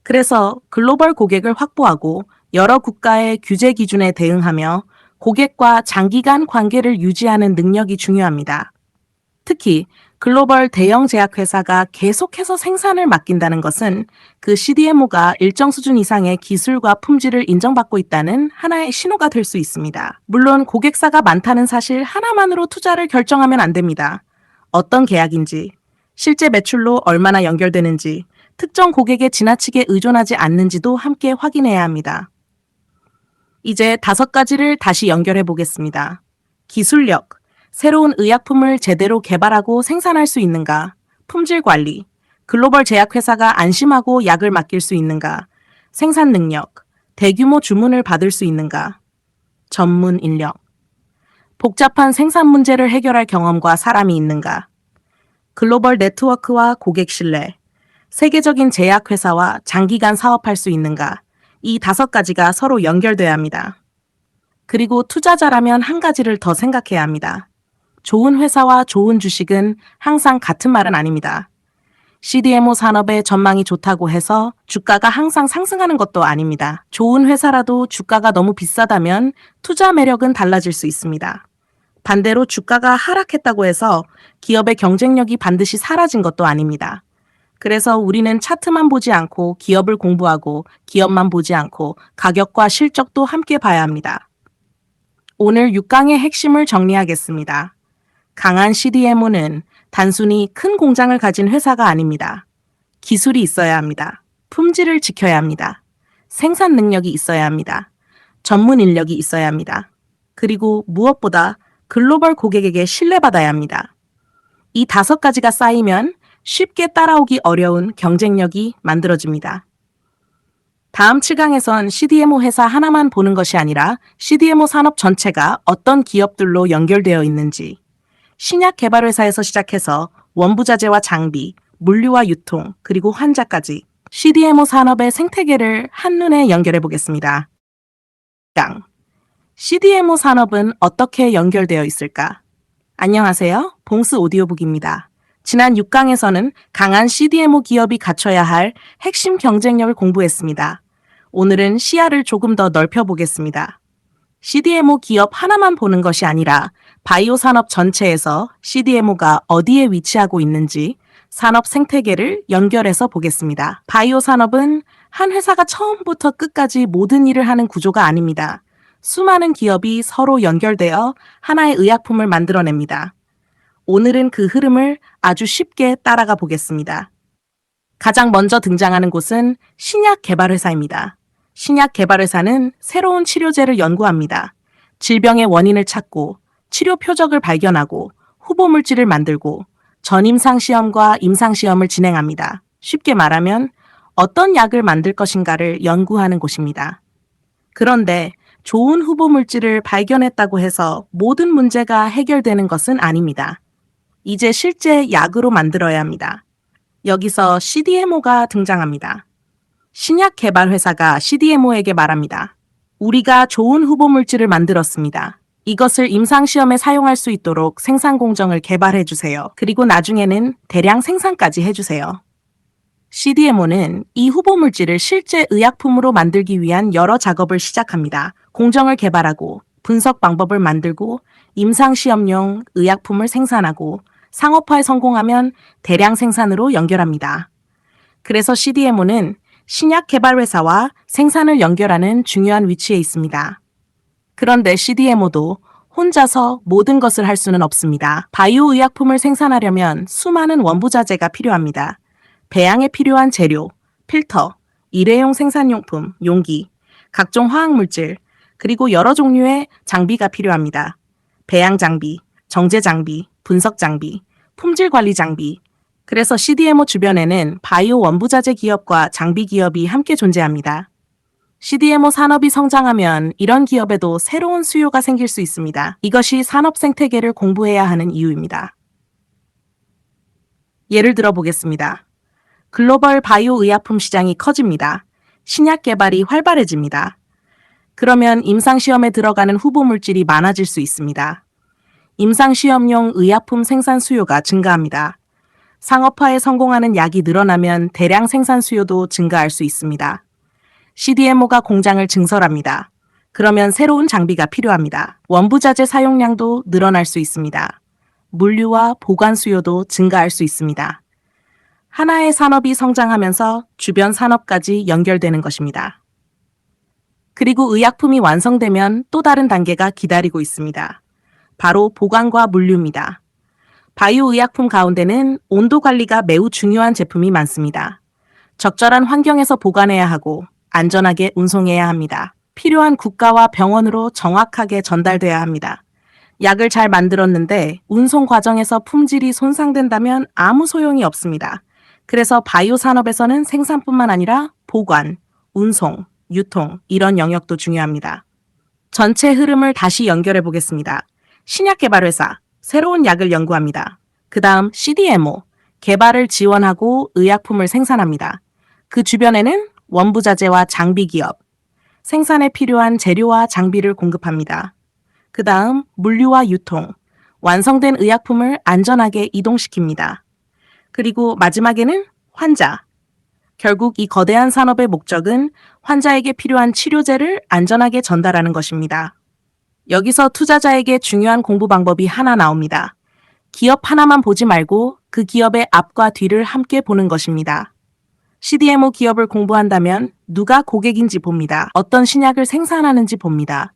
그래서 글로벌 고객을 확보하고 여러 국가의 규제 기준에 대응하며 고객과 장기간 관계를 유지하는 능력이 중요합니다. 특히 글로벌 대형 제약회사가 계속해서 생산을 맡긴다는 것은 그 CDMO가 일정 수준 이상의 기술과 품질을 인정받고 있다는 하나의 신호가 될 수 있습니다. 물론 고객사가 많다는 사실 하나만으로 투자를 결정하면 안 됩니다. 어떤 계약인지, 실제 매출로 얼마나 연결되는지, 특정 고객에 지나치게 의존하지 않는지도 함께 확인해야 합니다. 이제 다섯 가지를 다시 연결해 보겠습니다. 기술력, 새로운 의약품을 제대로 개발하고 생산할 수 있는가? 품질 관리, 글로벌 제약회사가 안심하고 약을 맡길 수 있는가? 생산 능력, 대규모 주문을 받을 수 있는가? 전문 인력, 복잡한 생산 문제를 해결할 경험과 사람이 있는가? 글로벌 네트워크와 고객 신뢰, 세계적인 제약회사와 장기간 사업할 수 있는가? 이 다섯 가지가 서로 연결돼야 합니다. 그리고 투자자라면 한 가지를 더 생각해야 합니다. 좋은 회사와 좋은 주식은 항상 같은 말은 아닙니다. CDMO 산업의 전망이 좋다고 해서 주가가 항상 상승하는 것도 아닙니다. 좋은 회사라도 주가가 너무 비싸다면 투자 매력은 달라질 수 있습니다. 반대로 주가가 하락했다고 해서 기업의 경쟁력이 반드시 사라진 것도 아닙니다. 그래서 우리는 차트만 보지 않고 기업을 공부하고 기업만 보지 않고 가격과 실적도 함께 봐야 합니다. 오늘 6강의 핵심을 정리하겠습니다. 강한 CDMO는 단순히 큰 공장을 가진 회사가 아닙니다. 기술이 있어야 합니다. 품질을 지켜야 합니다. 생산 능력이 있어야 합니다. 전문 인력이 있어야 합니다. 그리고 무엇보다 글로벌 고객에게 신뢰받아야 합니다. 이 다섯 가지가 쌓이면 쉽게 따라오기 어려운 경쟁력이 만들어집니다. 다음 7강에선 CDMO 회사 하나만 보는 것이 아니라 CDMO 산업 전체가 어떤 기업들로 연결되어 있는지, 신약 개발 회사에서 시작해서 원부자재와 장비, 물류와 유통, 그리고 환자까지 CDMO 산업의 생태계를 한눈에 연결해 보겠습니다. CDMO 산업은 어떻게 연결되어 있을까? 안녕하세요. 봉스 오디오북입니다. 지난 6강에서는 강한 CDMO 기업이 갖춰야 할 핵심 경쟁력을 공부했습니다. 오늘은 시야를 조금 더 넓혀보겠습니다. CDMO 기업 하나만 보는 것이 아니라 바이오 산업 전체에서 CDMO가 어디에 위치하고 있는지 산업 생태계를 연결해서 보겠습니다. 바이오 산업은 한 회사가 처음부터 끝까지 모든 일을 하는 구조가 아닙니다. 수많은 기업이 서로 연결되어 하나의 의약품을 만들어냅니다. 오늘은 그 흐름을 아주 쉽게 따라가 보겠습니다. 가장 먼저 등장하는 곳은 신약 개발 회사입니다. 신약 개발 회사는 새로운 치료제를 연구합니다. 질병의 원인을 찾고 치료 표적을 발견하고 후보 물질을 만들고 전임상 시험과 임상 시험을 진행합니다. 쉽게 말하면 어떤 약을 만들 것인가를 연구하는 곳입니다. 그런데 좋은 후보 물질을 발견했다고 해서 모든 문제가 해결되는 것은 아닙니다. 이제 실제 약으로 만들어야 합니다. 여기서 CDMO가 등장합니다. 신약 개발 회사가 CDMO에게 말합니다. 우리가 좋은 후보 물질을 만들었습니다. 이것을 임상시험에 사용할 수 있도록 생산 공정을 개발해 주세요. 그리고 나중에는 대량 생산까지 해주세요. CDMO는 이 후보 물질을 실제 의약품으로 만들기 위한 여러 작업을 시작합니다. 공정을 개발하고 분석 방법을 만들고 임상시험용 의약품을 생산하고 상업화에 성공하면 대량 생산으로 연결합니다. 그래서 CDMO는 신약 개발 회사와 생산을 연결하는 중요한 위치에 있습니다. 그런데 CDMO도 혼자서 모든 것을 할 수는 없습니다. 바이오 의약품을 생산하려면 수많은 원부자재가 필요합니다. 배양에 필요한 재료, 필터, 일회용 생산용품, 용기, 각종 화학물질, 그리고 여러 종류의 장비가 필요합니다. 배양 장비, 정제 장비, 분석 장비, 품질 관리 장비. 그래서 CDMO 주변에는 바이오 원부자재 기업과 장비 기업이 함께 존재합니다. CDMO 산업이 성장하면 이런 기업에도 새로운 수요가 생길 수 있습니다. 이것이 산업 생태계를 공부해야 하는 이유입니다. 예를 들어 보겠습니다. 글로벌 바이오 의약품 시장이 커집니다. 신약 개발이 활발해집니다. 그러면 임상시험에 들어가는 후보 물질이 많아질 수 있습니다. 임상시험용 의약품 생산 수요가 증가합니다. 상업화에 성공하는 약이 늘어나면 대량 생산 수요도 증가할 수 있습니다. CDMO가 공장을 증설합니다. 그러면 새로운 장비가 필요합니다. 원부자재 사용량도 늘어날 수 있습니다. 물류와 보관 수요도 증가할 수 있습니다. 하나의 산업이 성장하면서 주변 산업까지 연결되는 것입니다. 그리고 의약품이 완성되면 또 다른 단계가 기다리고 있습니다. 바로 보관과 물류입니다. 바이오 의약품 가운데는 온도 관리가 매우 중요한 제품이 많습니다. 적절한 환경에서 보관해야 하고 안전하게 운송해야 합니다. 필요한 국가와 병원으로 정확하게 전달돼야 합니다. 약을 잘 만들었는데 운송 과정에서 품질이 손상된다면 아무 소용이 없습니다. 그래서 바이오 산업에서는 생산뿐만 아니라 보관, 운송, 유통 이런 영역도 중요합니다. 전체 흐름을 다시 연결해 보겠습니다. 신약 개발 회사, 새로운 약을 연구합니다. 그 다음 CDMO, 개발을 지원하고 의약품을 생산합니다. 그 주변에는 원부자재와 장비 기업, 생산에 필요한 재료와 장비를 공급합니다. 그 다음 물류와 유통, 완성된 의약품을 안전하게 이동시킵니다. 그리고 마지막에는 환자. 결국 이 거대한 산업의 목적은 환자에게 필요한 치료제를 안전하게 전달하는 것입니다. 여기서 투자자에게 중요한 공부 방법이 하나 나옵니다. 기업 하나만 보지 말고 그 기업의 앞과 뒤를 함께 보는 것입니다. CDMO 기업을 공부한다면 누가 고객인지 봅니다. 어떤 신약을 생산하는지 봅니다.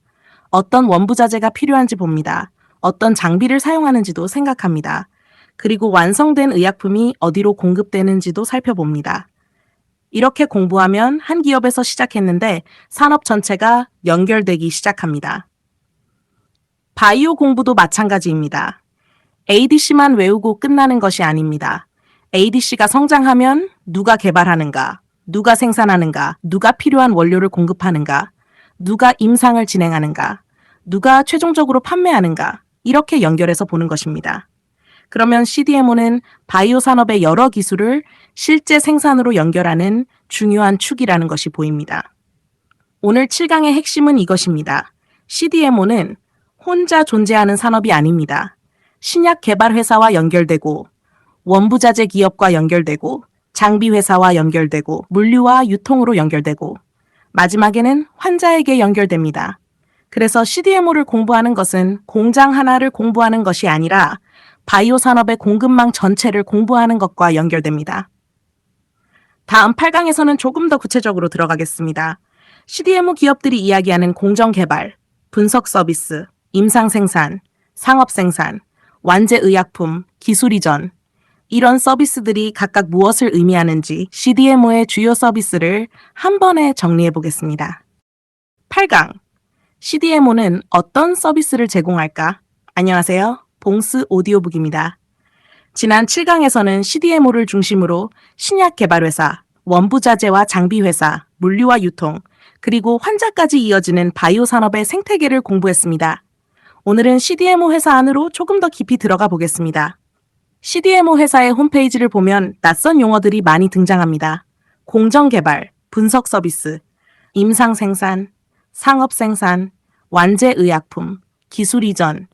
어떤 원부자재가 필요한지 봅니다. 어떤 장비를 사용하는지도 생각합니다. 그리고 완성된 의약품이 어디로 공급되는지도 살펴봅니다. 이렇게 공부하면 한 기업에서 시작했는데 산업 전체가 연결되기 시작합니다. 바이오 공부도 마찬가지입니다. ADC만 외우고 끝나는 것이 아닙니다. ADC가 성장하면 누가 개발하는가, 누가 생산하는가, 누가 필요한 원료를 공급하는가, 누가 임상을 진행하는가, 누가 최종적으로 판매하는가, 이렇게 연결해서 보는 것입니다. 그러면 CDMO는 바이오 산업의 여러 기술을 실제 생산으로 연결하는 중요한 축이라는 것이 보입니다. 오늘 7강의 핵심은 이것입니다. CDMO는 혼자 존재하는 산업이 아닙니다. 신약 개발 회사와 연결되고, 원부자재 기업과 연결되고, 장비 회사와 연결되고, 물류와 유통으로 연결되고, 마지막에는 환자에게 연결됩니다. 그래서 CDMO를 공부하는 것은 공장 하나를 공부하는 것이 아니라 바이오 산업의 공급망 전체를 공부하는 것과 연결됩니다. 다음 8강에서는 조금 더 구체적으로 들어가겠습니다. CDMO 기업들이 이야기하는 공정 개발, 분석 서비스, 임상 생산, 상업 생산, 완제 의약품, 기술 이전, 이런 서비스들이 각각 무엇을 의미하는지 CDMO의 주요 서비스를 한 번에 정리해 보겠습니다. 8강, CDMO는 어떤 서비스를 제공할까? 안녕하세요. 봉스 오디오북입니다. 지난 7강에서는 CDMO를 중심으로 신약 개발 회사, 원부자재와 장비 회사, 물류와 유통, 그리고 환자까지 이어지는 바이오 산업의 생태계를 공부했습니다. 오늘은 CDMO 회사 안으로 조금 더 깊이 들어가 보겠습니다. CDMO 회사의 홈페이지를 보면 낯선 용어들이 많이 등장합니다. 공정 개발, 분석 서비스, 임상 생산, 상업 생산, 완제 의약품, 기술 이전.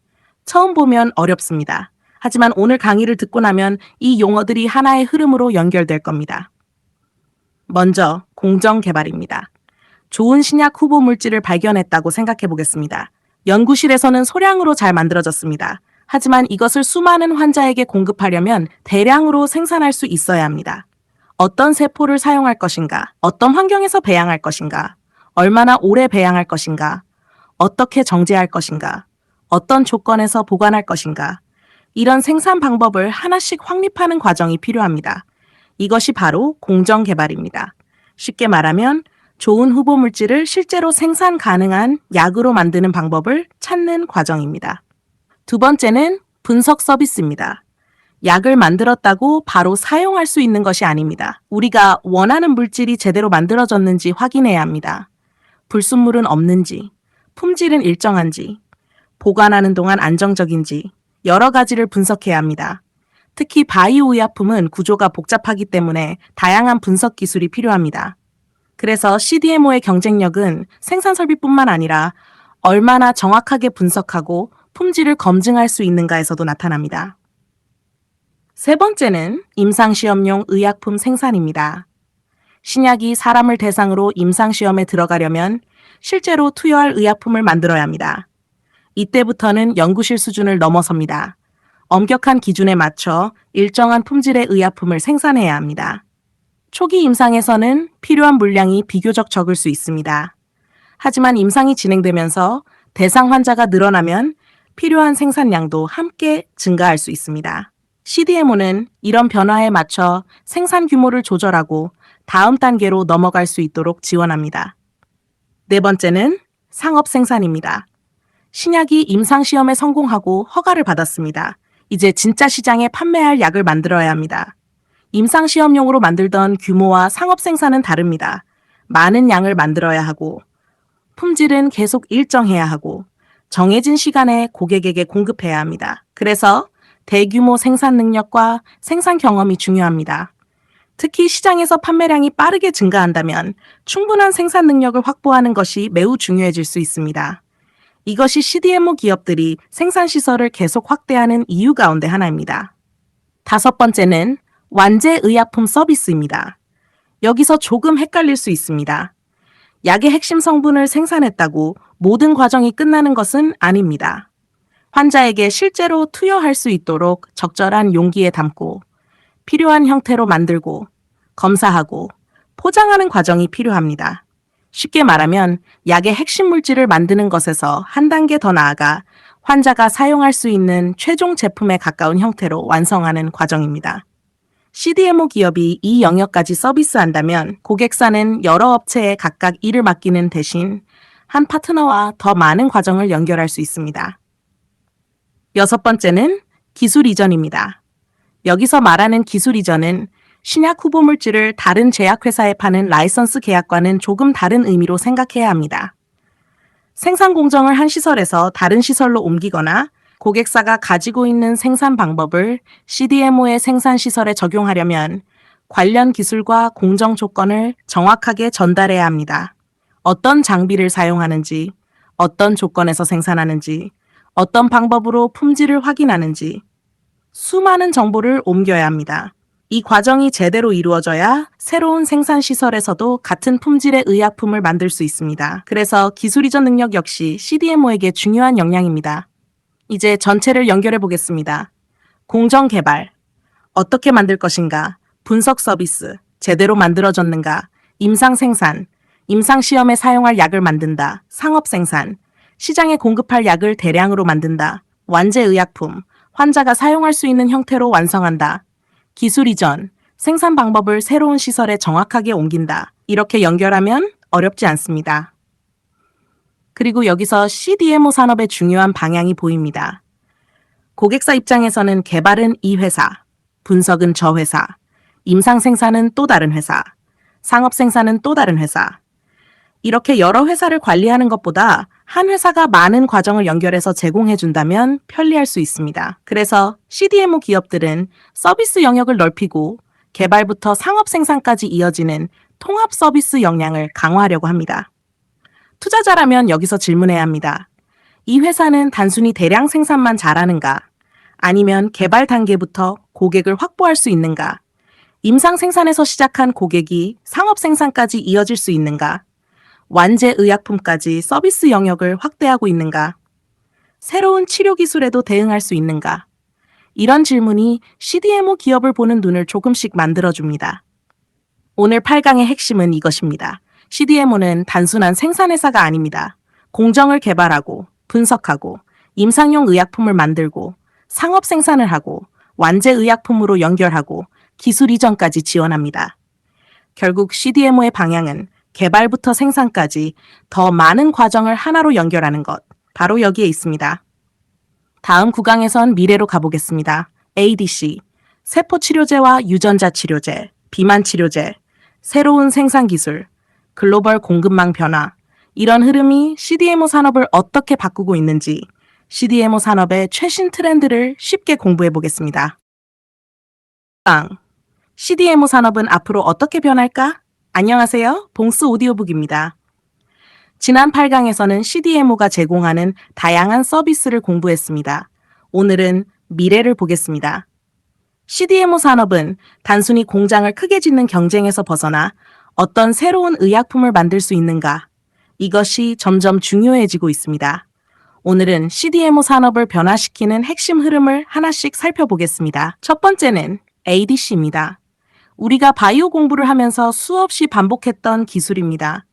처음 보면 어렵습니다. 하지만 오늘 강의를 듣고 나면 이 용어들이 하나의 흐름으로 연결될 겁니다. 먼저 공정 개발입니다. 좋은 신약 후보 물질을 발견했다고 생각해 보겠습니다. 연구실에서는 소량으로 잘 만들어졌습니다. 하지만 이것을 수많은 환자에게 공급하려면 대량으로 생산할 수 있어야 합니다. 어떤 세포를 사용할 것인가, 어떤 환경에서 배양할 것인가, 얼마나 오래 배양할 것인가, 어떻게 정제할 것인가, 어떤 조건에서 보관할 것인가, 이런 생산 방법을 하나씩 확립하는 과정이 필요합니다. 이것이 바로 공정 개발입니다. 쉽게 말하면 좋은 후보 물질을 실제로 생산 가능한 약으로 만드는 방법을 찾는 과정입니다. 두 번째는 분석 서비스입니다. 약을 만들었다고 바로 사용할 수 있는 것이 아닙니다. 우리가 원하는 물질이 제대로 만들어졌는지 확인해야 합니다. 불순물은 없는지, 품질은 일정한지, 보관하는 동안 안정적인지 여러 가지를 분석해야 합니다. 특히 바이오 의약품은 구조가 복잡하기 때문에 다양한 분석 기술이 필요합니다. 그래서 CDMO의 경쟁력은 생산 설비뿐만 아니라 얼마나 정확하게 분석하고 품질을 검증할 수 있는가에서도 나타납니다. 세 번째는 임상시험용 의약품 생산입니다. 신약이 사람을 대상으로 임상시험에 들어가려면 실제로 투여할 의약품을 만들어야 합니다. 이때부터는 연구실 수준을 넘어섭니다. 엄격한 기준에 맞춰 일정한 품질의 의약품을 생산해야 합니다. 초기 임상에서는 필요한 물량이 비교적 적을 수 있습니다. 하지만 임상이 진행되면서 대상 환자가 늘어나면 필요한 생산량도 함께 증가할 수 있습니다. CDMO는 이런 변화에 맞춰 생산 규모를 조절하고 다음 단계로 넘어갈 수 있도록 지원합니다. 네 번째는 상업 생산입니다. 신약이 임상시험에 성공하고 허가를 받았습니다. 이제 진짜 시장에 판매할 약을 만들어야 합니다. 임상시험용으로 만들던 규모와 상업 생산은 다릅니다. 많은 양을 만들어야 하고, 품질은 계속 일정해야 하고, 정해진 시간에 고객에게 공급해야 합니다. 그래서 대규모 생산 능력과 생산 경험이 중요합니다. 특히 시장에서 판매량이 빠르게 증가한다면 충분한 생산 능력을 확보하는 것이 매우 중요해질 수 있습니다. 이것이 CDMO 기업들이 생산 시설을 계속 확대하는 이유 가운데 하나입니다. 다섯 번째는 완제 의약품 서비스입니다. 여기서 조금 헷갈릴 수 있습니다. 약의 핵심 성분을 생산했다고 모든 과정이 끝나는 것은 아닙니다. 환자에게 실제로 투여할 수 있도록 적절한 용기에 담고 필요한 형태로 만들고 검사하고 포장하는 과정이 필요합니다. 쉽게 말하면 약의 핵심 물질을 만드는 것에서 한 단계 더 나아가 환자가 사용할 수 있는 최종 제품에 가까운 형태로 완성하는 과정입니다. CDMO 기업이 이 영역까지 서비스한다면 고객사는 여러 업체에 각각 일을 맡기는 대신 한 파트너와 더 많은 과정을 연결할 수 있습니다. 여섯 번째는 기술 이전입니다. 여기서 말하는 기술 이전은 신약 후보 물질을 다른 제약회사에 파는 라이선스 계약과는 조금 다른 의미로 생각해야 합니다. 생산 공정을 한 시설에서 다른 시설로 옮기거나 고객사가 가지고 있는 생산 방법을 CDMO의 생산 시설에 적용하려면 관련 기술과 공정 조건을 정확하게 전달해야 합니다. 어떤 장비를 사용하는지, 어떤 조건에서 생산하는지, 어떤 방법으로 품질을 확인하는지 수많은 정보를 옮겨야 합니다. 이 과정이 제대로 이루어져야 새로운 생산 시설에서도 같은 품질의 의약품을 만들 수 있습니다. 그래서 기술 이전 능력 역시 CDMO에게 중요한 역량입니다. 이제 전체를 연결해 보겠습니다. 공정 개발, 어떻게 만들 것인가, 분석 서비스, 제대로 만들어졌는가, 임상 생산, 임상 시험에 사용할 약을 만든다, 상업 생산, 시장에 공급할 약을 대량으로 만든다, 완제 의약품, 환자가 사용할 수 있는 형태로 완성한다, 기술 이전, 생산 방법을 새로운 시설에 정확하게 옮긴다. 이렇게 연결하면 어렵지 않습니다. 그리고 여기서 CDMO 산업의 중요한 방향이 보입니다. 고객사 입장에서는 개발은 이 회사, 분석은 저 회사, 임상 생산은 또 다른 회사, 상업 생산은 또 다른 회사. 이렇게 여러 회사를 관리하는 것보다 한 회사가 많은 과정을 연결해서 제공해준다면 편리할 수 있습니다. 그래서 CDMO 기업들은 서비스 영역을 넓히고 개발부터 상업 생산까지 이어지는 통합 서비스 역량을 강화하려고 합니다. 투자자라면 여기서 질문해야 합니다. 이 회사는 단순히 대량 생산만 잘하는가? 아니면 개발 단계부터 고객을 확보할 수 있는가? 임상 생산에서 시작한 고객이 상업 생산까지 이어질 수 있는가? 완제 의약품까지 서비스 영역을 확대하고 있는가? 새로운 치료 기술에도 대응할 수 있는가? 이런 질문이 CDMO 기업을 보는 눈을 조금씩 만들어줍니다. 오늘 8강의 핵심은 이것입니다. CDMO는 단순한 생산회사가 아닙니다. 공정을 개발하고, 분석하고, 임상용 의약품을 만들고, 상업 생산을 하고, 완제 의약품으로 연결하고, 기술 이전까지 지원합니다. 결국 CDMO의 방향은 개발부터 생산까지 더 많은 과정을 하나로 연결하는 것, 바로 여기에 있습니다. 다음 구강에선 미래로 가보겠습니다. ADC, 세포치료제와 유전자 치료제, 비만 치료제, 새로운 생산 기술, 글로벌 공급망 변화, 이런 흐름이 CDMO 산업을 어떻게 바꾸고 있는지 CDMO 산업의 최신 트렌드를 쉽게 공부해 보겠습니다. CDMO 산업은 앞으로 어떻게 변할까? 안녕하세요. 봉스 오디오북입니다. 지난 8강에서는 CDMO가 제공하는 다양한 서비스를 공부했습니다. 오늘은 미래를 보겠습니다. CDMO 산업은 단순히 공장을 크게 짓는 경쟁에서 벗어나 어떤 새로운 의약품을 만들 수 있는가? 이것이 점점 중요해지고 있습니다. 오늘은 CDMO 산업을 변화시키는 핵심 흐름을 하나씩 살펴보겠습니다. 첫 번째는 ADC입니다. 우리가 바이오 공부를 하면서 수없이 반복했던 기술입니다.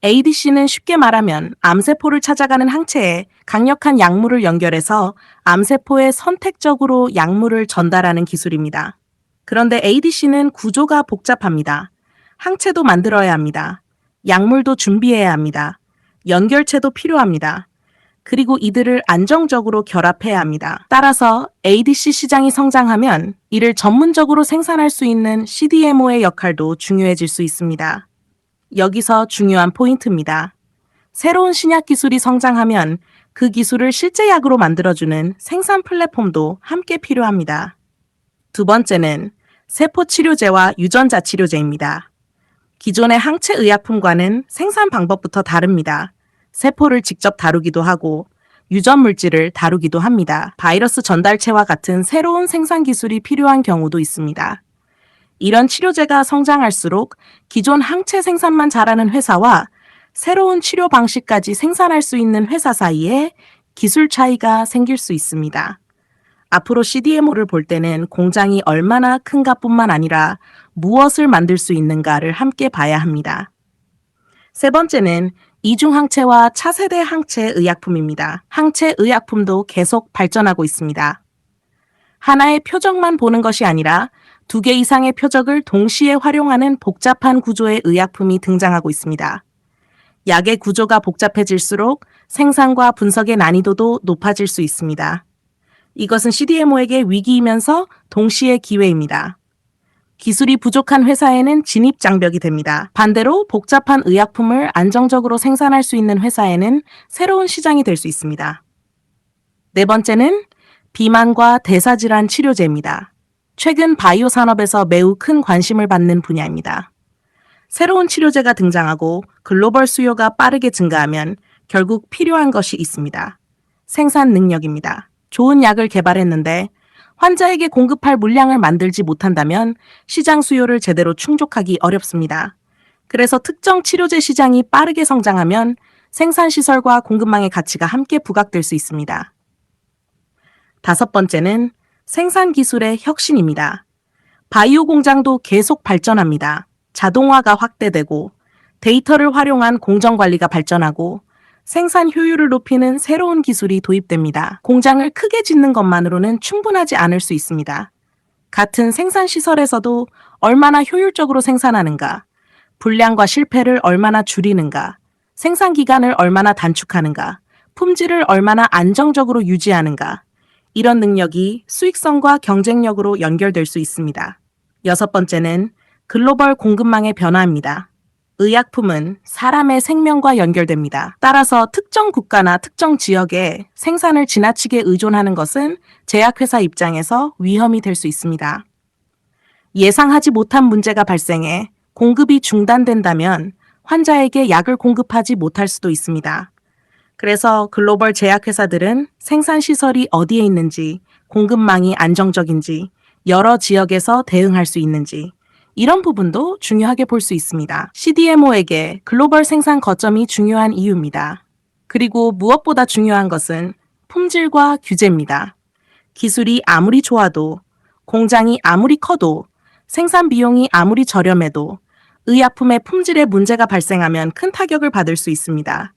ADC는 쉽게 말하면 암세포를 찾아가는 항체에 강력한 약물을 연결해서 암세포에 선택적으로 약물을 전달하는 기술입니다. 그런데 ADC는 구조가 복잡합니다. 항체도 만들어야 합니다. 약물도 준비해야 합니다. 연결체도 필요합니다. 그리고 이들을 안정적으로 결합해야 합니다. 따라서 ADC 시장이 성장하면 이를 전문적으로 생산할 수 있는 CDMO의 역할도 중요해질 수 있습니다. 여기서 중요한 포인트입니다. 새로운 신약 기술이 성장하면 그 기술을 실제 약으로 만들어주는 생산 플랫폼도 함께 필요합니다. 두 번째는 세포 치료제와 유전자 치료제입니다. 기존의 항체 의약품과는 생산 방법부터 다릅니다. 세포를 직접 다루기도 하고 유전 물질을 다루기도 합니다. 바이러스 전달체와 같은 새로운 생산 기술이 필요한 경우도 있습니다. 이런 치료제가 성장할수록 기존 항체 생산만 잘하는 회사와 새로운 치료 방식까지 생산할 수 있는 회사 사이에 기술 차이가 생길 수 있습니다. 앞으로 CDMO를 볼 때는 공장이 얼마나 큰가뿐만 아니라 무엇을 만들 수 있는가를 함께 봐야 합니다. 세 번째는 이중항체와 차세대 항체 의약품입니다. 항체 의약품도 계속 발전하고 있습니다. 하나의 표적만 보는 것이 아니라 2개 이상의 표적을 동시에 활용하는 복잡한 구조의 의약품이 등장하고 있습니다. 약의 구조가 복잡해질수록 생산과 분석의 난이도도 높아질 수 있습니다. 이것은 CDMO에게 위기이면서 동시에 기회입니다. 기술이 부족한 회사에는 진입장벽이 됩니다. 반대로 복잡한 의약품을 안정적으로 생산할 수 있는 회사에는 새로운 시장이 될 수 있습니다. 네 번째는 비만과 대사질환 치료제입니다. 최근 바이오 산업에서 매우 큰 관심을 받는 분야입니다. 새로운 치료제가 등장하고 글로벌 수요가 빠르게 증가하면 결국 필요한 것이 있습니다. 생산 능력입니다. 좋은 약을 개발했는데 환자에게 공급할 물량을 만들지 못한다면 시장 수요를 제대로 충족하기 어렵습니다. 그래서 특정 치료제 시장이 빠르게 성장하면 생산시설과 공급망의 가치가 함께 부각될 수 있습니다. 다섯 번째는 생산 기술의 혁신입니다. 바이오 공장도 계속 발전합니다. 자동화가 확대되고 데이터를 활용한 공정 관리가 발전하고 생산 효율을 높이는 새로운 기술이 도입됩니다. 공장을 크게 짓는 것만으로는 충분하지 않을 수 있습니다. 같은 생산 시설에서도 얼마나 효율적으로 생산하는가, 불량과 실패를 얼마나 줄이는가, 생산 기간을 얼마나 단축하는가, 품질을 얼마나 안정적으로 유지하는가, 이런 능력이 수익성과 경쟁력으로 연결될 수 있습니다. 여섯 번째는 글로벌 공급망의 변화입니다. 의약품은 사람의 생명과 연결됩니다. 따라서 특정 국가나 특정 지역에 생산을 지나치게 의존하는 것은 제약회사 입장에서 위험이 될 수 있습니다. 예상하지 못한 문제가 발생해 공급이 중단된다면 환자에게 약을 공급하지 못할 수도 있습니다. 그래서 글로벌 제약회사들은 생산시설이 어디에 있는지, 공급망이 안정적인지, 여러 지역에서 대응할 수 있는지, 이런 부분도 중요하게 볼 수 있습니다. CDMO에게 글로벌 생산 거점이 중요한 이유입니다. 그리고 무엇보다 중요한 것은 품질과 규제입니다. 기술이 아무리 좋아도, 공장이 아무리 커도, 생산 비용이 아무리 저렴해도 의약품의 품질에 문제가 발생하면 큰 타격을 받을 수 있습니다.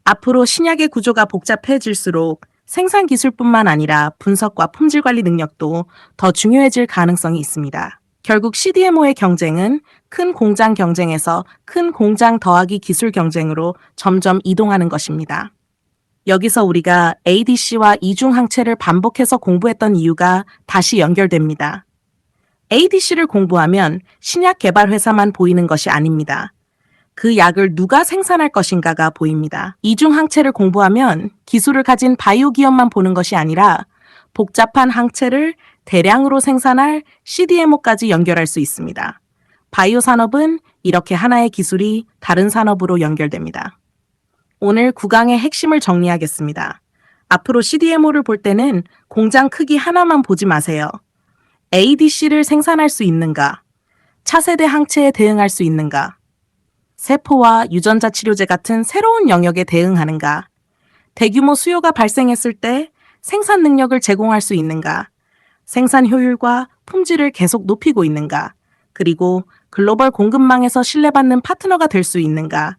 앞으로 신약의 구조가 복잡해질수록 생산 기술뿐만 아니라 분석과 품질 관리 능력도 더 중요해질 가능성이 있습니다. 결국 CDMO의 경쟁은 큰 공장 경쟁에서 큰 공장 더하기 기술 경쟁으로 점점 이동하는 것입니다. 여기서 우리가 ADC와 이중항체를 반복해서 공부했던 이유가 다시 연결됩니다. ADC를 공부하면 신약 개발 회사만 보이는 것이 아닙니다. 그 약을 누가 생산할 것인가가 보입니다. 이중항체를 공부하면 기술을 가진 바이오 기업만 보는 것이 아니라 복잡한 항체를 대량으로 생산할 CDMO까지 연결할 수 있습니다. 바이오 산업은 이렇게 하나의 기술이 다른 산업으로 연결됩니다. 오늘 9강의 핵심을 정리하겠습니다. 앞으로 CDMO를 볼 때는 공장 크기 하나만 보지 마세요. ADC를 생산할 수 있는가? 차세대 항체에 대응할 수 있는가? 세포와 유전자 치료제 같은 새로운 영역에 대응하는가? 대규모 수요가 발생했을 때 생산 능력을 제공할 수 있는가? 생산 효율과 품질을 계속 높이고 있는가? 그리고 글로벌 공급망에서 신뢰받는 파트너가 될 수 있는가?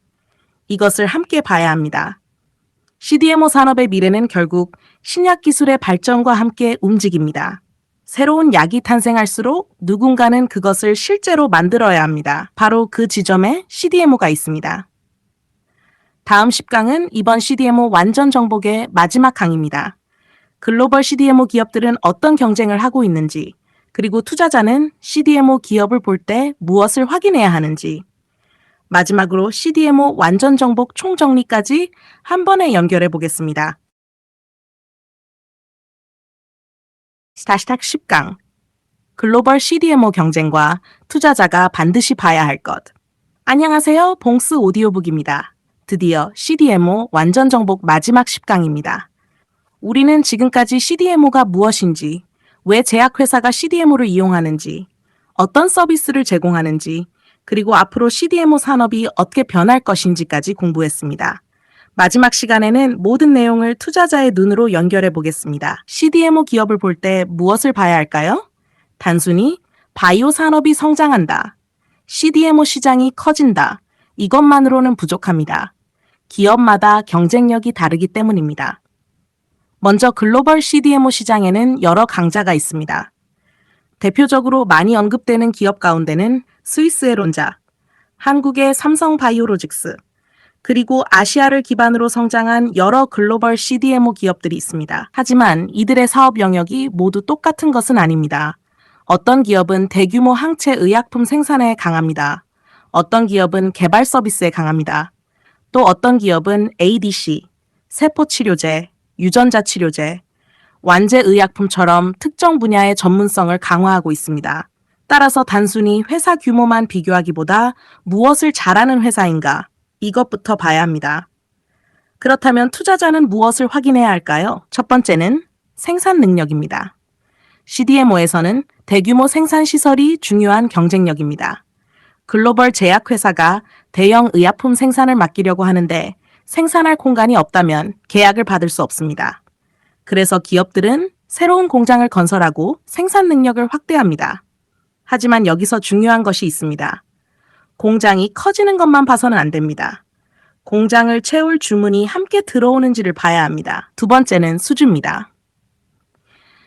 이것을 함께 봐야 합니다. CDMO 산업의 미래는 결국 신약 기술의 발전과 함께 움직입니다. 새로운 약이 탄생할수록 누군가는 그것을 실제로 만들어야 합니다. 바로 그 지점에 CDMO가 있습니다. 다음 10강은 이번 CDMO 완전 정복의 마지막 강입니다. 글로벌 CDMO 기업들은 어떤 경쟁을 하고 있는지, 그리고 투자자는 CDMO 기업을 볼 때 무엇을 확인해야 하는지, 마지막으로 CDMO 완전 정복 총정리까지 한 번에 연결해 보겠습니다. 다시탁 10강. 글로벌 CDMO 경쟁과 투자자가 반드시 봐야 할 것. 안녕하세요. 봉스 오디오북입니다. 드디어 CDMO 완전 정복 마지막 10강입니다. 우리는 지금까지 CDMO가 무엇인지, 왜 제약회사가 CDMO를 이용하는지, 어떤 서비스를 제공하는지, 그리고 앞으로 CDMO 산업이 어떻게 변할 것인지까지 공부했습니다. 마지막 시간에는 모든 내용을 투자자의 눈으로 연결해 보겠습니다. CDMO 기업을 볼 때 무엇을 봐야 할까요? 단순히 바이오 산업이 성장한다. CDMO 시장이 커진다. 이것만으로는 부족합니다. 기업마다 경쟁력이 다르기 때문입니다. 먼저 글로벌 CDMO 시장에는 여러 강자가 있습니다. 대표적으로 많이 언급되는 기업 가운데는 스위스의 론자, 한국의 삼성바이오로직스, 그리고 아시아를 기반으로 성장한 여러 글로벌 CDMO 기업들이 있습니다. 하지만 이들의 사업 영역이 모두 똑같은 것은 아닙니다. 어떤 기업은 대규모 항체 의약품 생산에 강합니다. 어떤 기업은 개발 서비스에 강합니다. 또 어떤 기업은 ADC, 세포치료제, 유전자 치료제, 완제 의약품처럼 특정 분야의 전문성을 강화하고 있습니다. 따라서 단순히 회사 규모만 비교하기보다 무엇을 잘하는 회사인가, 이것부터 봐야 합니다. 그렇다면 투자자는 무엇을 확인해야 할까요? 첫 번째는 생산 능력입니다. CDMO에서는 대규모 생산 시설이 중요한 경쟁력입니다. 글로벌 제약회사가 대형 의약품 생산을 맡기려고 하는데 생산할 공간이 없다면 계약을 받을 수 없습니다. 그래서 기업들은 새로운 공장을 건설하고 생산 능력을 확대합니다. 하지만 여기서 중요한 것이 있습니다. 공장이 커지는 것만 봐서는 안 됩니다. 공장을 채울 주문이 함께 들어오는지를 봐야 합니다. 두 번째는 수주입니다.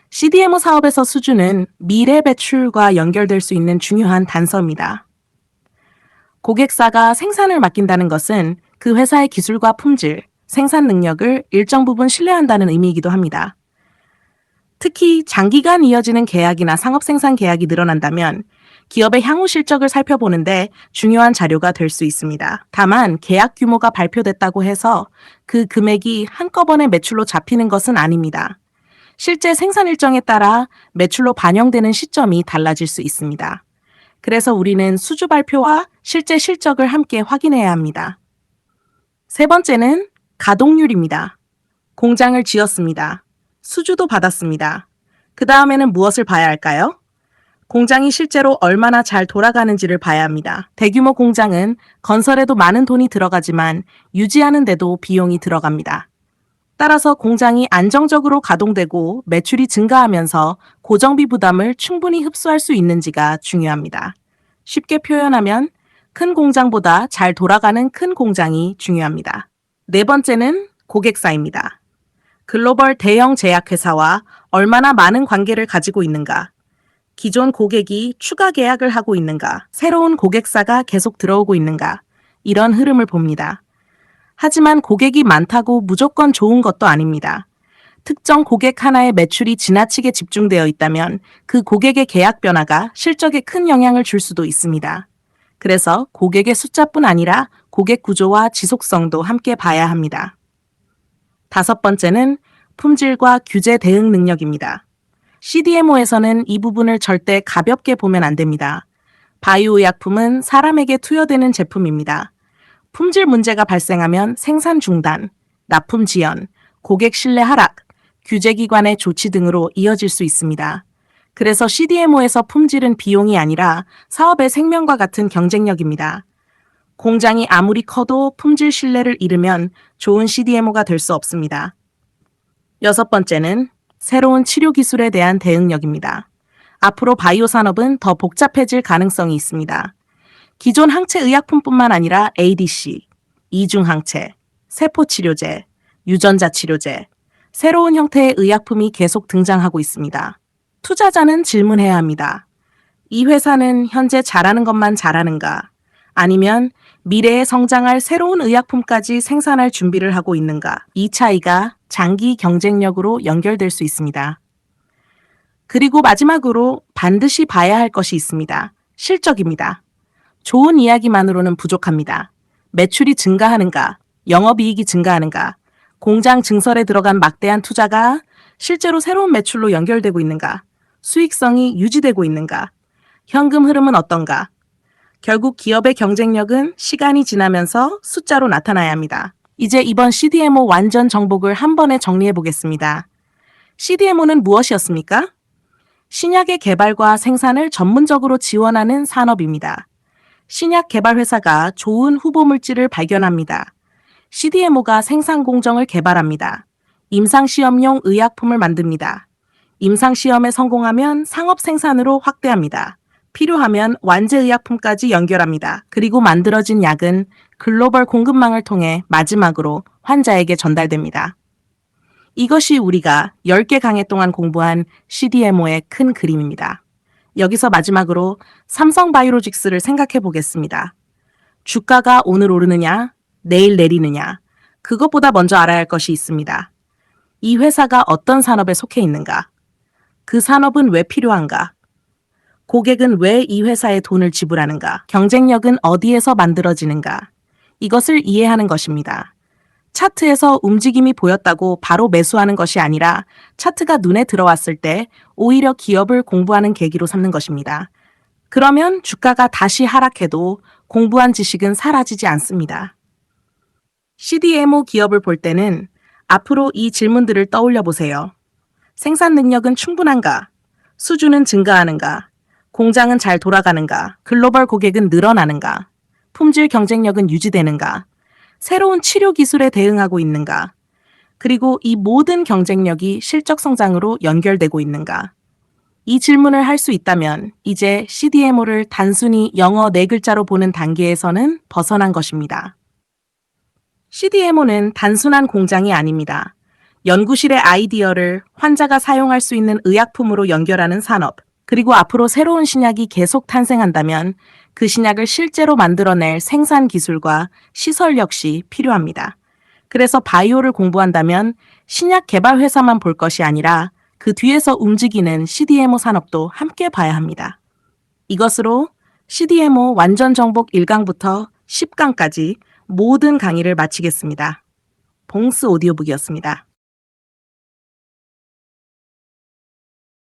CDMO 사업에서 수주는 미래 배출과 연결될 수 있는 중요한 단서입니다. 고객사가 생산을 맡긴다는 것은 그 회사의 기술과 품질, 생산 능력을 일정 부분 신뢰한다는 의미이기도 합니다. 특히 장기간 이어지는 계약이나 상업 생산 계약이 늘어난다면 기업의 향후 실적을 살펴보는데 중요한 자료가 될 수 있습니다. 다만 계약 규모가 발표됐다고 해서 그 금액이 한꺼번에 매출로 잡히는 것은 아닙니다. 실제 생산 일정에 따라 매출로 반영되는 시점이 달라질 수 있습니다. 그래서 우리는 수주 발표와 실제 실적을 함께 확인해야 합니다. 세 번째는 가동률입니다. 공장을 지었습니다. 수주도 받았습니다. 그 다음에는 무엇을 봐야 할까요? 공장이 실제로 얼마나 잘 돌아가는지를 봐야 합니다. 대규모 공장은 건설에도 많은 돈이 들어가지만 유지하는 데도 비용이 들어갑니다. 따라서 공장이 안정적으로 가동되고 매출이 증가하면서 고정비 부담을 충분히 흡수할 수 있는지가 중요합니다. 쉽게 표현하면 큰 공장보다 잘 돌아가는 큰 공장이 중요합니다. 네 번째는 고객사입니다. 글로벌 대형 제약회사와 얼마나 많은 관계를 가지고 있는가, 기존 고객이 추가 계약을 하고 있는가, 새로운 고객사가 계속 들어오고 있는가, 이런 흐름을 봅니다. 하지만 고객이 많다고 무조건 좋은 것도 아닙니다. 특정 고객 하나의 매출이 지나치게 집중되어 있다면 그 고객의 계약 변화가 실적에 큰 영향을 줄 수도 있습니다. 그래서 고객의 숫자뿐 아니라 고객 구조와 지속성도 함께 봐야 합니다. 다섯 번째는 품질과 규제 대응 능력입니다. CDMO에서는 이 부분을 절대 가볍게 보면 안 됩니다. 바이오 의약품은 사람에게 투여되는 제품입니다. 품질 문제가 발생하면 생산 중단, 납품 지연, 고객 신뢰 하락, 규제기관의 조치 등으로 이어질 수 있습니다. 그래서 CDMO에서 품질은 비용이 아니라 사업의 생명과 같은 경쟁력입니다. 공장이 아무리 커도 품질 신뢰를 잃으면 좋은 CDMO가 될 수 없습니다. 여섯 번째는 새로운 치료 기술에 대한 대응력입니다. 앞으로 바이오 산업은 더 복잡해질 가능성이 있습니다. 기존 항체 의약품뿐만 아니라 ADC, 이중항체, 세포치료제, 유전자 치료제, 새로운 형태의 의약품이 계속 등장하고 있습니다. 투자자는 질문해야 합니다. 이 회사는 현재 잘하는 것만 잘하는가? 아니면 미래에 성장할 새로운 의약품까지 생산할 준비를 하고 있는가? 이 차이가 장기 경쟁력으로 연결될 수 있습니다. 그리고 마지막으로 반드시 봐야 할 것이 있습니다. 실적입니다. 좋은 이야기만으로는 부족합니다. 매출이 증가하는가? 영업이익이 증가하는가? 공장 증설에 들어간 막대한 투자가 실제로 새로운 매출로 연결되고 있는가? 수익성이 유지되고 있는가? 현금 흐름은 어떤가? 결국 기업의 경쟁력은 시간이 지나면서 숫자로 나타나야 합니다. 이제 이번 CDMO 완전 정복을 한 번에 정리해 보겠습니다. CDMO는 무엇이었습니까? 신약의 개발과 생산을 전문적으로 지원하는 산업입니다. 신약 개발 회사가 좋은 후보 물질을 발견합니다. CDMO가 생산 공정을 개발합니다. 임상시험용 의약품을 만듭니다. 임상시험에 성공하면 상업 생산으로 확대합니다. 필요하면 완제의약품까지 연결합니다. 그리고 만들어진 약은 글로벌 공급망을 통해 마지막으로 환자에게 전달됩니다. 이것이 우리가 10개 강의 동안 공부한 CDMO의 큰 그림입니다. 여기서 마지막으로 삼성바이오로직스를 생각해 보겠습니다. 주가가 오늘 오르느냐, 내일 내리느냐, 그것보다 먼저 알아야 할 것이 있습니다. 이 회사가 어떤 산업에 속해 있는가? 그 산업은 왜 필요한가? 고객은 왜 이 회사에 돈을 지불하는가? 경쟁력은 어디에서 만들어지는가? 이것을 이해하는 것입니다. 차트에서 움직임이 보였다고 바로 매수하는 것이 아니라 차트가 눈에 들어왔을 때 오히려 기업을 공부하는 계기로 삼는 것입니다. 그러면 주가가 다시 하락해도 공부한 지식은 사라지지 않습니다. CDMO 기업을 볼 때는 앞으로 이 질문들을 떠올려 보세요. 생산 능력은 충분한가? 수주는 증가하는가? 공장은 잘 돌아가는가? 글로벌 고객은 늘어나는가? 품질 경쟁력은 유지되는가? 새로운 치료 기술에 대응하고 있는가? 그리고 이 모든 경쟁력이 실적 성장으로 연결되고 있는가? 이 질문을 할 수 있다면 이제 CDMO를 단순히 영어 4글자로 보는 단계에서는 벗어난 것입니다. CDMO는 단순한 공장이 아닙니다. 연구실의 아이디어를 환자가 사용할 수 있는 의약품으로 연결하는 산업, 그리고 앞으로 새로운 신약이 계속 탄생한다면 그 신약을 실제로 만들어낼 생산 기술과 시설 역시 필요합니다. 그래서 바이오를 공부한다면 신약 개발 회사만 볼 것이 아니라 그 뒤에서 움직이는 CDMO 산업도 함께 봐야 합니다. 이것으로 CDMO 완전 정복 1강부터 10강까지 모든 강의를 마치겠습니다. 봉스 오디오북이었습니다.